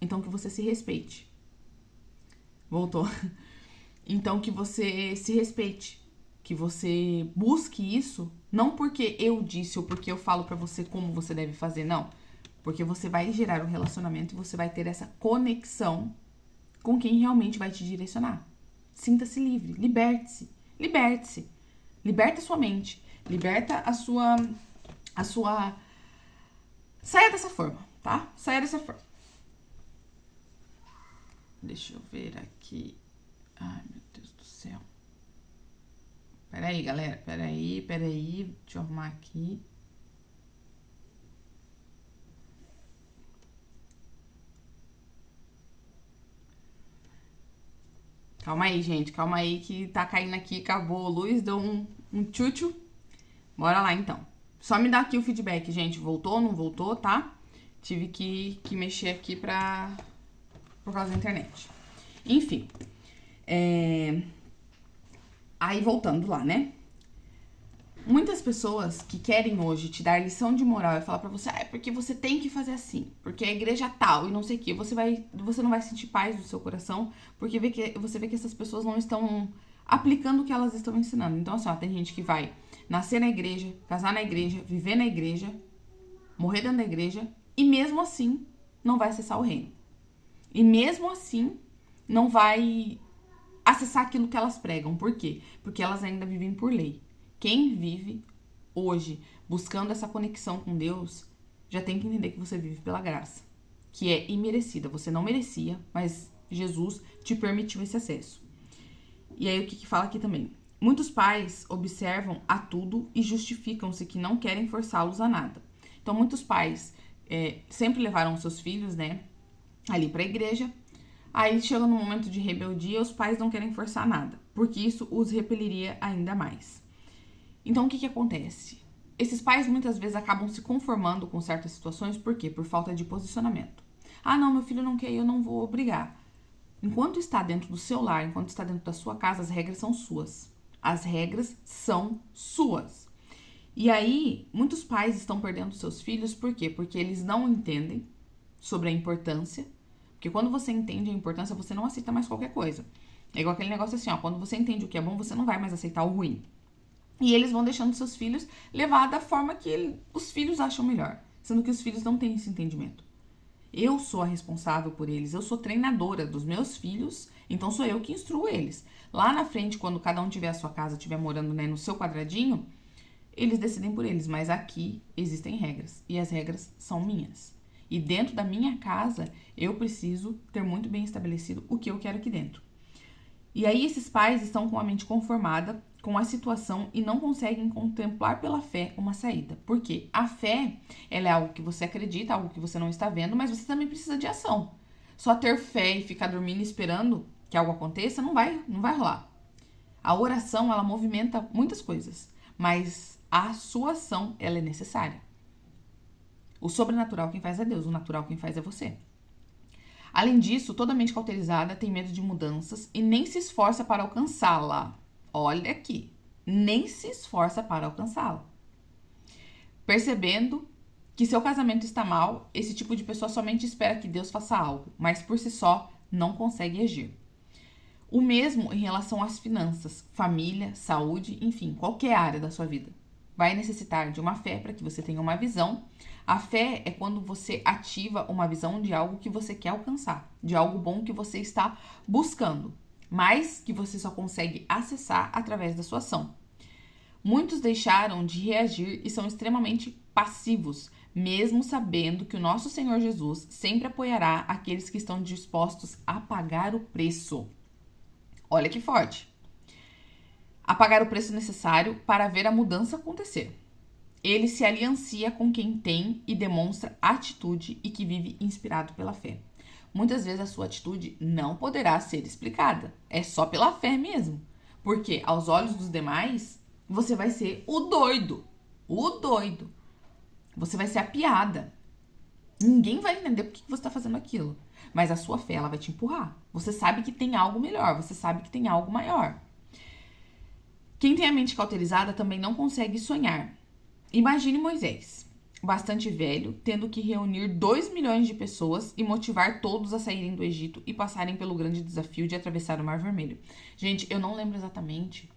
Então, que você se respeite. Voltou. Então, que você se respeite. Que você busque isso, não porque eu disse ou porque eu falo pra você como você deve fazer, não. Porque você vai gerar um relacionamento e você vai ter essa conexão com quem realmente vai te direcionar. Sinta-se livre, liberte-se, liberte-se. Liberta a sua mente, liberta a sua... Saia dessa forma, tá? Saia dessa forma. Deixa eu ver aqui. Ai, meu Deus do céu. Peraí, galera. Peraí. Deixa eu arrumar aqui. Calma aí, gente. Calma aí que tá caindo aqui. Acabou a luz. Deu um tchutchu. Bora lá, então. Só me dá aqui o feedback, gente. Voltou, não voltou, tá? Tive que mexer aqui por causa da internet. Enfim. Aí, voltando lá, né? Muitas pessoas que querem hoje te dar lição de moral e falar pra você, porque você tem que fazer assim, porque a igreja tal e não sei o quê, você não vai sentir paz no seu coração, porque você vê que essas pessoas não estão aplicando o que elas estão ensinando. Então, assim, tem gente que vai nascer na igreja, casar na igreja, viver na igreja, morrer dentro da igreja, e mesmo assim não vai acessar o reino. E mesmo assim não vai acessar aquilo que elas pregam. Por quê? Porque elas ainda vivem por lei. Quem vive hoje buscando essa conexão com Deus já tem que entender que você vive pela graça, que é imerecida. Você não merecia, mas Jesus te permitiu esse acesso. E aí o que fala aqui também? Muitos pais observam a tudo e justificam-se que não querem forçá-los a nada. Então, muitos pais sempre levaram seus filhos, né, ali para a igreja. Aí chega no momento de rebeldia, os pais não querem forçar nada, porque isso os repeliria ainda mais. Então, o que acontece? Esses pais muitas vezes acabam se conformando com certas situações, por quê? Por falta de posicionamento. Ah, não, meu filho não quer, eu não vou obrigar. Enquanto está dentro do seu lar, enquanto está dentro da sua casa, as regras são suas. As regras são suas. E aí, muitos pais estão perdendo seus filhos, por quê? Porque eles não entendem sobre a importância. Porque quando você entende a importância, você não aceita mais qualquer coisa. É igual aquele negócio assim, ó, quando você entende o que é bom, você não vai mais aceitar o ruim. E eles vão deixando seus filhos levar da forma que os filhos acham melhor. Sendo que os filhos não têm esse entendimento. Eu sou a responsável por eles, eu sou treinadora dos meus filhos, então sou eu que instruo eles. Lá na frente, quando cada um tiver a sua casa, estiver morando, né, no seu quadradinho, eles decidem por eles, mas aqui existem regras, e as regras são minhas. E dentro da minha casa, eu preciso ter muito bem estabelecido o que eu quero aqui dentro. E aí esses pais estão com a mente conformada com a situação e não conseguem contemplar pela fé uma saída. Por quê? A fé, ela é algo que você acredita, algo que você não está vendo, mas você também precisa de ação. Só ter fé e ficar dormindo esperando que algo aconteça não vai rolar. A oração, ela movimenta muitas coisas, mas a sua ação, ela é necessária. O sobrenatural quem faz é Deus, o natural quem faz é você. Além disso, toda mente cauterizada tem medo de mudanças e nem se esforça para alcançá-la. Olha aqui, nem se esforça para alcançá-la. Percebendo que seu casamento está mal, esse tipo de pessoa somente espera que Deus faça algo, mas por si só não consegue agir. O mesmo em relação às finanças, família, saúde, enfim, qualquer área da sua vida. Vai necessitar de uma fé para que você tenha uma visão. A fé é quando você ativa uma visão de algo que você quer alcançar, de algo bom que você está buscando, mas que você só consegue acessar através da sua ação. Muitos deixaram de reagir e são extremamente passivos, mesmo sabendo que o nosso Senhor Jesus sempre apoiará aqueles que estão dispostos a pagar o preço. Olha que forte. A pagar o preço necessário para ver a mudança acontecer. Ele se aliancia com quem tem e demonstra atitude e que vive inspirado pela fé. Muitas vezes a sua atitude não poderá ser explicada. É só pela fé mesmo. Porque aos olhos dos demais, você vai ser o doido. O doido. Você vai ser a piada. Ninguém vai entender por que você está fazendo aquilo. Mas a sua fé, ela vai te empurrar. Você sabe que tem algo melhor. Você sabe que tem algo maior. Quem tem a mente cauterizada também não consegue sonhar. Imagine Moisés, bastante velho, tendo que reunir 2 milhões de pessoas e motivar todos a saírem do Egito e passarem pelo grande desafio de atravessar o Mar Vermelho. Gente, eu não lembro exatamente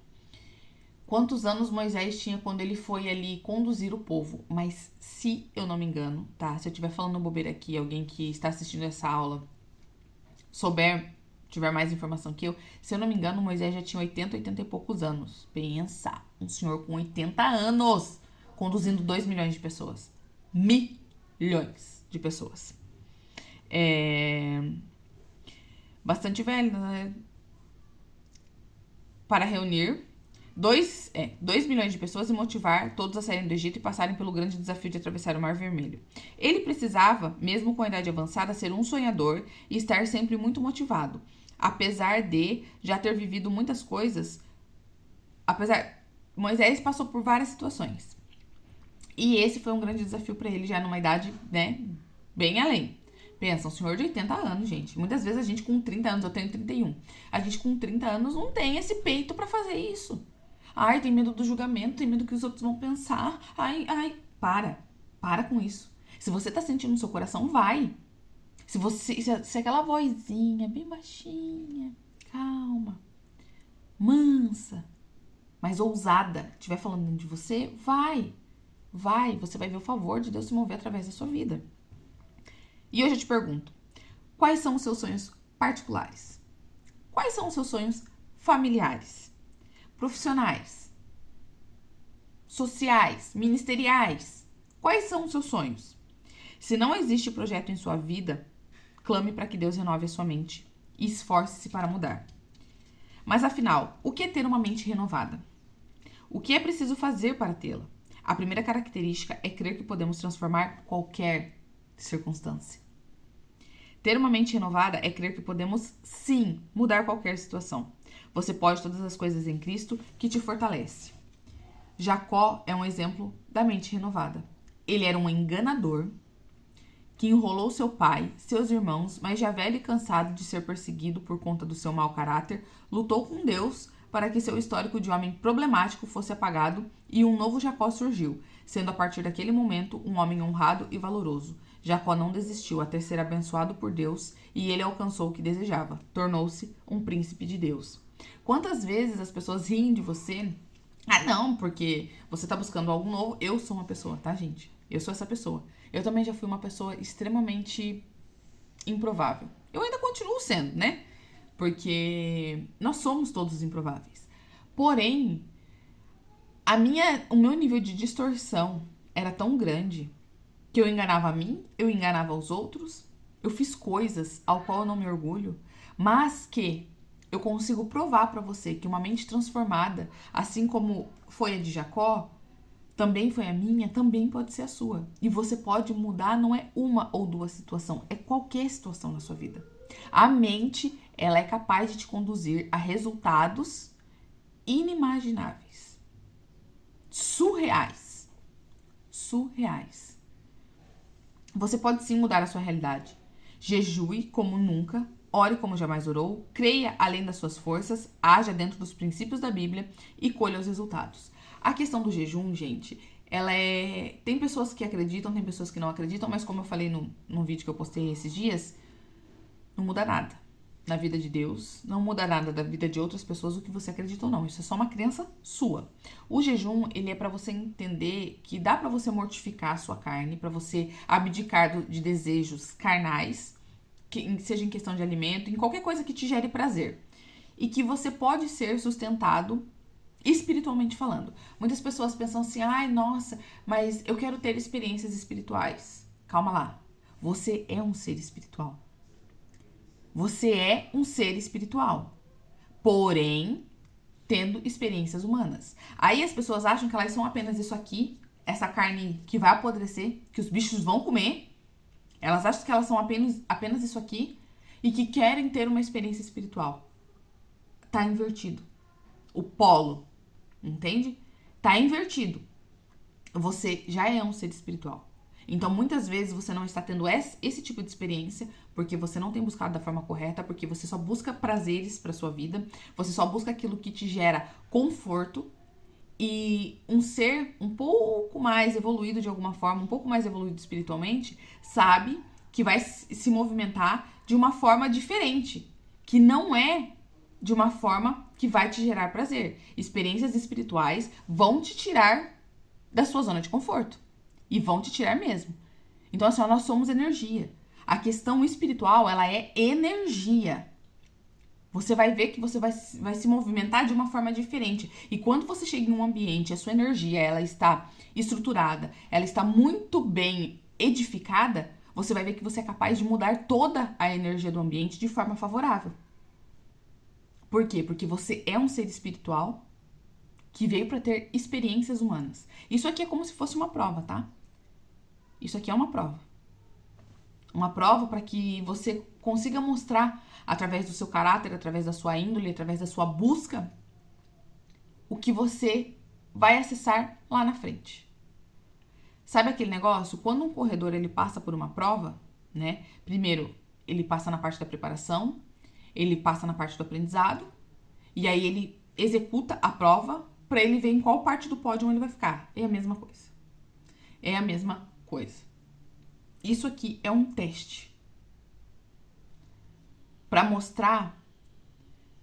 quantos anos Moisés tinha quando ele foi ali conduzir o povo, mas se eu não me engano, tá? Se eu estiver falando bobeira aqui, alguém que está assistindo essa aula tiver mais informação que eu, se eu não me engano, Moisés já tinha 80 e poucos anos. Pensa, um senhor com 80 anos conduzindo 2 milhões de pessoas. Milhões de pessoas. Bastante velho, né? Para reunir 2 milhões de pessoas e motivar todos a saírem do Egito e passarem pelo grande desafio de atravessar o Mar Vermelho. Ele precisava, mesmo com a idade avançada, ser um sonhador e estar sempre muito motivado. Apesar de já ter vivido muitas coisas, Moisés passou por várias situações. E esse foi um grande desafio para ele já numa idade, né, bem além. Pensa, um senhor de 80 anos, gente. Muitas vezes a gente com 30 anos, eu tenho 31. A gente com 30 anos não tem esse peito para fazer isso. Ai, tem medo do julgamento, tem medo que os outros vão pensar. Ai, para com isso. Se você tá sentindo no seu coração, vai. Se aquela vozinha bem baixinha, calma, mansa, mas ousada, estiver falando dentro de você, vai. Você vai ver o favor de Deus se mover através da sua vida. E hoje eu te pergunto, quais são os seus sonhos particulares? Quais são os seus sonhos familiares? Profissionais? Sociais? Ministeriais? Quais são os seus sonhos? Se não existe projeto em sua vida, clame para que Deus renove a sua mente e esforce-se para mudar. Mas afinal, o que é ter uma mente renovada? O que é preciso fazer para tê-la? A primeira característica é crer que podemos transformar qualquer circunstância. Ter uma mente renovada é crer que podemos, sim, mudar qualquer situação. Você pode todas as coisas em Cristo que te fortalece. Jacó é um exemplo da mente renovada. Ele era um enganador que enrolou seu pai, seus irmãos, mas já velho e cansado de ser perseguido por conta do seu mau caráter, lutou com Deus para que seu histórico de homem problemático fosse apagado e um novo Jacó surgiu, sendo a partir daquele momento um homem honrado e valoroso. Jacó não desistiu até ser abençoado por Deus e ele alcançou o que desejava, tornou-se um príncipe de Deus. Quantas vezes as pessoas riem de você? Ah, não, porque você tá buscando algo novo. Eu sou uma pessoa, tá, gente? Eu sou essa pessoa. Eu também já fui uma pessoa extremamente improvável. Eu ainda continuo sendo, né? Porque nós somos todos improváveis. Porém, o meu nível de distorção era tão grande que eu enganava a mim, eu enganava os outros, eu fiz coisas ao qual eu não me orgulho, mas que eu consigo provar pra você que uma mente transformada, assim como foi a de Jacó, também foi a minha, também pode ser a sua. E você pode mudar, não é uma ou duas situações, é qualquer situação na sua vida. A mente, ela é capaz de te conduzir a resultados inimagináveis. Surreais. Surreais. Você pode sim mudar a sua realidade. Jejue como nunca, ore como jamais orou, creia além das suas forças, haja dentro dos princípios da Bíblia e colha os resultados. A questão do jejum, gente, ela é... Tem pessoas que acreditam, tem pessoas que não acreditam, mas como eu falei num vídeo que eu postei esses dias, não muda nada na vida de Deus, não muda nada da vida de outras pessoas o que você acredita ou não. Isso é só uma crença sua. O jejum, ele é pra você entender que dá pra você mortificar a sua carne, pra você abdicar de desejos carnais, que seja em questão de alimento, em qualquer coisa que te gere prazer. E que você pode ser sustentado espiritualmente falando. Muitas pessoas pensam assim, ai, nossa, mas eu quero ter experiências espirituais. Calma lá. Você é um ser espiritual. Você é um ser espiritual. Porém, tendo experiências humanas. Aí as pessoas acham que elas são apenas isso aqui, essa carne que vai apodrecer, que os bichos vão comer. Elas acham que elas são apenas isso aqui e que querem ter uma experiência espiritual. Tá invertido. O polo, entende? Tá invertido. Você já é um ser espiritual. Então, muitas vezes você não está tendo esse tipo de experiência porque você não tem buscado da forma correta, porque você só busca prazeres para sua vida, você só busca aquilo que te gera conforto. E um ser um pouco mais evoluído de alguma forma, um pouco mais evoluído espiritualmente, sabe que vai se movimentar de uma forma diferente, que não é de uma forma que vai te gerar prazer. Experiências espirituais vão te tirar da sua zona de conforto. E vão te tirar mesmo. Então, assim, nós somos energia. A questão espiritual, ela é energia. Você vai ver que você vai se movimentar de uma forma diferente. E quando você chega em um ambiente, a sua energia, ela está estruturada, ela está muito bem edificada, você vai ver que você é capaz de mudar toda a energia do ambiente de forma favorável. Por quê? Porque você é um ser espiritual que veio para ter experiências humanas. Isso aqui é como se fosse uma prova, tá? Isso aqui é uma prova. Uma prova para que você consiga mostrar, através do seu caráter, através da sua índole, através da sua busca, o que você vai acessar lá na frente. Sabe aquele negócio? Quando um corredor ele passa por uma prova, né? Primeiro, ele passa na parte da preparação, ele passa na parte do aprendizado, e aí ele executa a prova para ele ver em qual parte do pódio ele vai ficar. É a mesma coisa. É a mesma coisa. Isso aqui é um teste para mostrar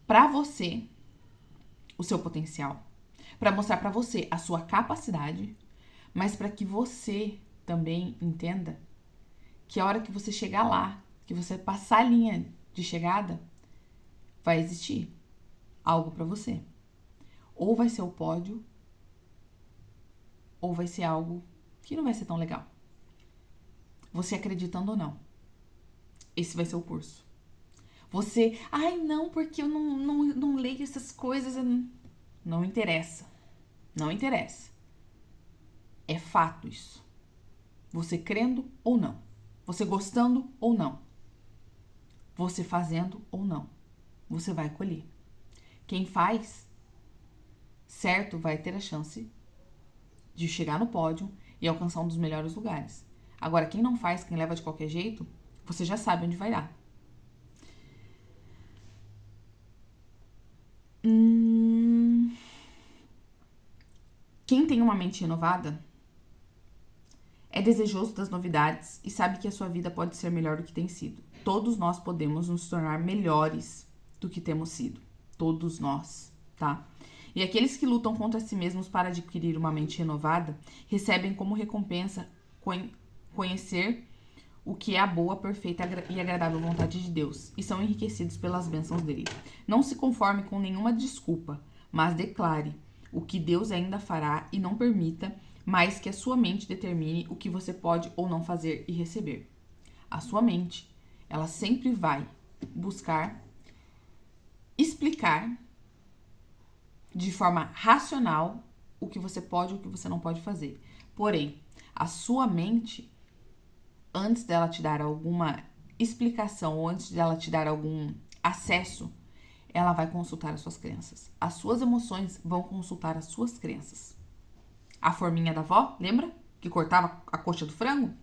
para você o seu potencial, para mostrar para você a sua capacidade, mas para que você também entenda que a hora que você chegar lá, que você passar a linha de chegada, vai existir algo para você. Ou vai ser o pódio, ou vai ser algo que não vai ser tão legal. Você acreditando ou não, esse vai ser o curso. Você, ai não, porque eu não leio essas coisas. Não interessa. Não interessa. É fato isso. Você crendo ou não. Você gostando ou não. Você fazendo ou não. Você vai colher. Quem faz certo vai ter a chance de chegar no pódio e alcançar um dos melhores lugares. Agora, quem não faz, quem leva de qualquer jeito, você já sabe onde vai dar. Quem tem uma mente renovada é desejoso das novidades e sabe que a sua vida pode ser melhor do que tem sido. Todos nós podemos nos tornar melhores do que temos sido. Todos nós, tá? E aqueles que lutam contra si mesmos para adquirir uma mente renovada recebem como recompensa conhecer o que é a boa, perfeita e agradável vontade de Deus e são enriquecidos pelas bênçãos dele. Não se conforme com nenhuma desculpa, mas declare o que Deus ainda fará e não permita mais que a sua mente determine o que você pode ou não fazer e receber. A sua mente, ela sempre vai buscar explicar de forma racional o que você pode e o que você não pode fazer. Porém, a sua mente, antes dela te dar alguma explicação ou antes dela te dar algum acesso, ela vai consultar as suas crenças. As suas emoções vão consultar as suas crenças. A forminha da avó, lembra? Que cortava a coxa do frango?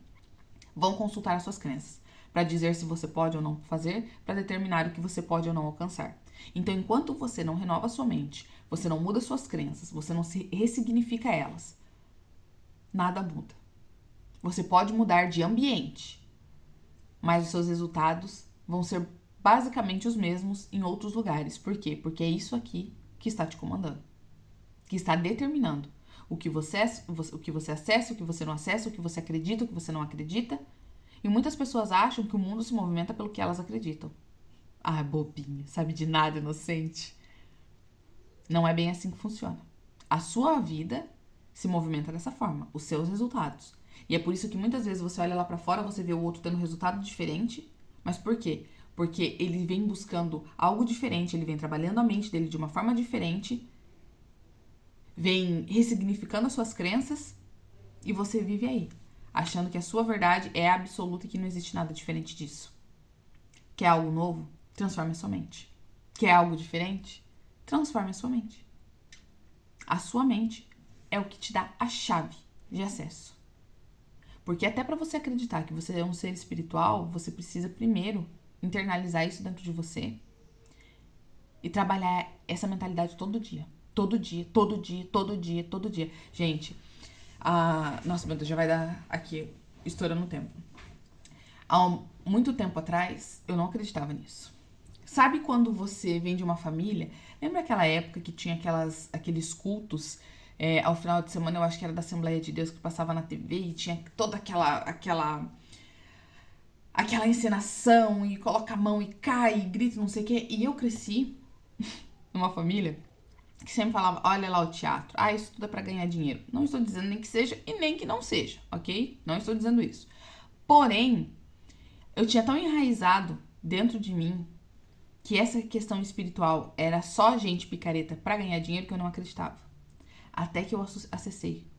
Vão consultar as suas crenças para dizer se você pode ou não fazer, para determinar o que você pode ou não alcançar. Então, enquanto você não renova a sua mente, você não muda suas crenças, você não se ressignifica elas, nada muda. Você pode mudar de ambiente, mas os seus resultados vão ser basicamente os mesmos em outros lugares. Por quê? Porque é isso aqui que está te comandando, que está determinando o que você acessa, o que você não acessa, o que você acredita, o que você não acredita. E muitas pessoas acham que o mundo se movimenta pelo que elas acreditam. Ah, bobinha, sabe de nada, inocente. Não é bem assim que funciona. A sua vida se movimenta dessa forma, os seus resultados. E é por isso que muitas vezes você olha lá pra fora, você vê o outro tendo resultado diferente. Mas por quê? Porque ele vem buscando algo diferente, ele vem trabalhando a mente dele de uma forma diferente, vem ressignificando as suas crenças e você vive aí, achando que a sua verdade é absoluta e que não existe nada diferente disso. Quer algo novo? Transforme a sua mente. Quer algo diferente? Transforme a sua mente. A sua mente é o que te dá a chave de acesso. Porque até para você acreditar que você é um ser espiritual, você precisa primeiro internalizar isso dentro de você e trabalhar essa mentalidade todo dia. Todo dia, todo dia, todo dia, todo dia. Gente, nossa, meu Deus, já vai dar aqui, estourando o tempo. Há muito tempo atrás, eu não acreditava nisso. Sabe quando você vem de uma família? Lembra aquela época que tinha aqueles cultos? Ao final de semana, eu acho que era da Assembleia de Deus, que passava na TV e tinha toda aquela encenação e coloca a mão e cai e grita, não sei o quê. E eu cresci numa família que sempre falava, olha lá o teatro. Ah, isso tudo é pra ganhar dinheiro. Não estou dizendo nem que seja e nem que não seja, ok? Não estou dizendo isso. Porém, eu tinha tão enraizado dentro de mim que essa questão espiritual era só gente picareta pra ganhar dinheiro que eu não acreditava. Até que eu acessei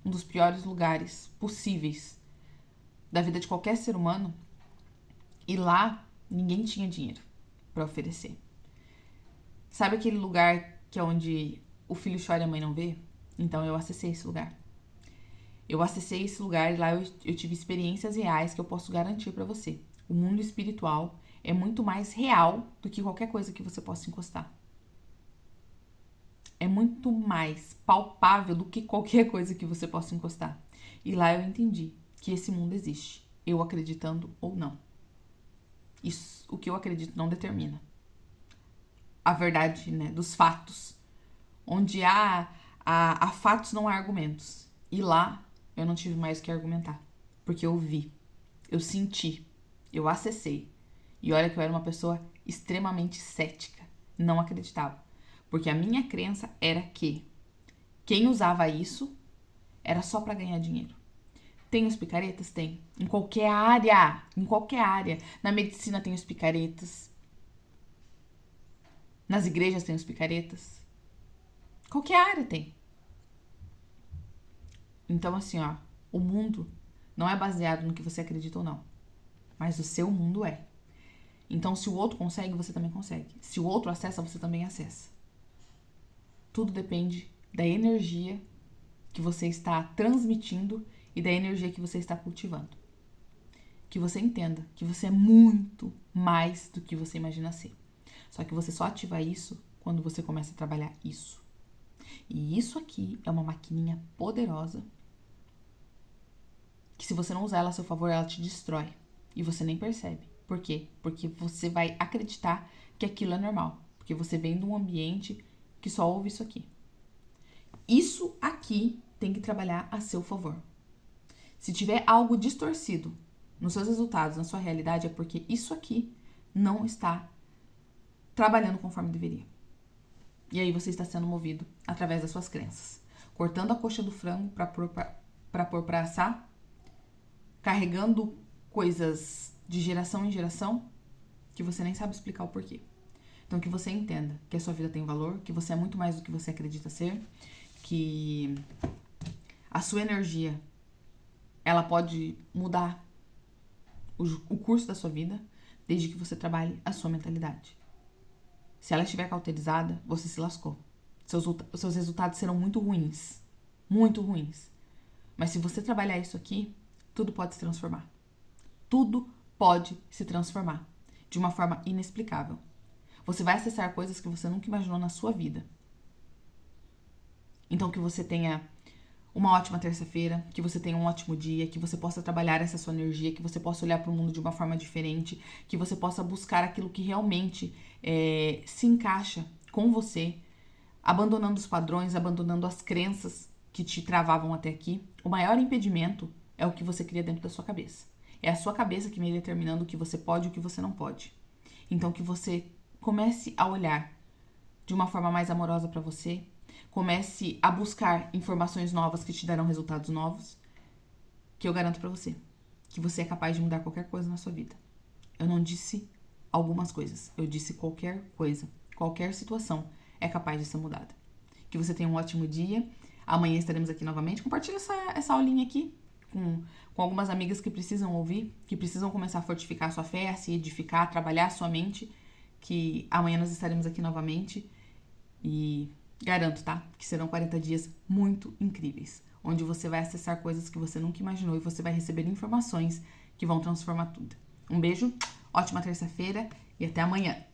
um dos piores lugares possíveis da vida de qualquer ser humano e lá ninguém tinha dinheiro pra oferecer. Sabe aquele lugar que é onde o filho chora e a mãe não vê? Então eu acessei esse lugar. Eu acessei esse lugar e lá eu tive experiências reais que eu posso garantir pra você. O mundo espiritual é muito mais real do que qualquer coisa que você possa encostar. É muito mais palpável do que qualquer coisa que você possa encostar. E lá eu entendi que esse mundo existe, eu acreditando ou não. Isso, o que eu acredito não determina a verdade, né, dos fatos. Onde há fatos, não há argumentos. E lá eu não tive mais o que argumentar. Porque eu vi, eu senti, eu acessei. E olha que eu era uma pessoa extremamente cética. Não acreditava. Porque a minha crença era que quem usava isso era só pra ganhar dinheiro. Tem os picaretas? Tem. Em qualquer área. Em qualquer área. Na medicina tem os picaretas. Nas igrejas tem os picaretas. Qualquer área tem. Então, assim, ó, o mundo não é baseado no que você acredita ou não. Mas o seu mundo é. Então, se o outro consegue, você também consegue. Se o outro acessa, você também acessa. Tudo depende da energia que você está transmitindo e da energia que você está cultivando. Que você entenda que você é muito mais do que você imagina ser. Só que você só ativa isso quando você começa a trabalhar isso. E isso aqui é uma maquininha poderosa que, se você não usar ela a seu favor, ela te destrói. E você nem percebe. Por quê? Porque você vai acreditar que aquilo é normal. Porque você vem de um ambiente que só ouve isso aqui. Isso aqui tem que trabalhar a seu favor. Se tiver algo distorcido nos seus resultados, na sua realidade, é porque isso aqui não está trabalhando conforme deveria. E aí você está sendo movido através das suas crenças. Cortando a coxa do frango para pôr para assar, carregando coisas de geração em geração que você nem sabe explicar o porquê. Então, que você entenda que a sua vida tem valor, que você é muito mais do que você acredita ser, que a sua energia, ela pode mudar o curso da sua vida, desde que você trabalhe a sua mentalidade. Se ela estiver cauterizada, você se lascou. Seus resultados serão muito ruins. Muito ruins. Mas se você trabalhar isso aqui, tudo pode se transformar. Tudo pode se transformar. De uma forma inexplicável. Você vai acessar coisas que você nunca imaginou na sua vida. Então, que você tenha uma ótima terça-feira, que você tenha um ótimo dia, que você possa trabalhar essa sua energia, que você possa olhar para o mundo de uma forma diferente, que você possa buscar aquilo que realmente se encaixa com você, abandonando os padrões, abandonando as crenças que te travavam até aqui. O maior impedimento é o que você cria dentro da sua cabeça. É a sua cabeça que vem determinando o que você pode e o que você não pode. Então, que você comece a olhar de uma forma mais amorosa para você, comece a buscar informações novas que te darão resultados novos, que eu garanto pra você que você é capaz de mudar qualquer coisa na sua vida. Eu não disse algumas coisas, eu disse qualquer coisa. Qualquer situação é capaz de ser mudada. Que você tenha um ótimo dia. Amanhã estaremos aqui novamente. Compartilha essa aulinha aqui com algumas amigas que precisam ouvir, que precisam começar a fortificar a sua fé, a se edificar, a trabalhar a sua mente, que amanhã nós estaremos aqui novamente. E garanto, tá? Que serão 40 dias muito incríveis, onde você vai acessar coisas que você nunca imaginou e você vai receber informações que vão transformar tudo. Um beijo, ótima terça-feira e até amanhã!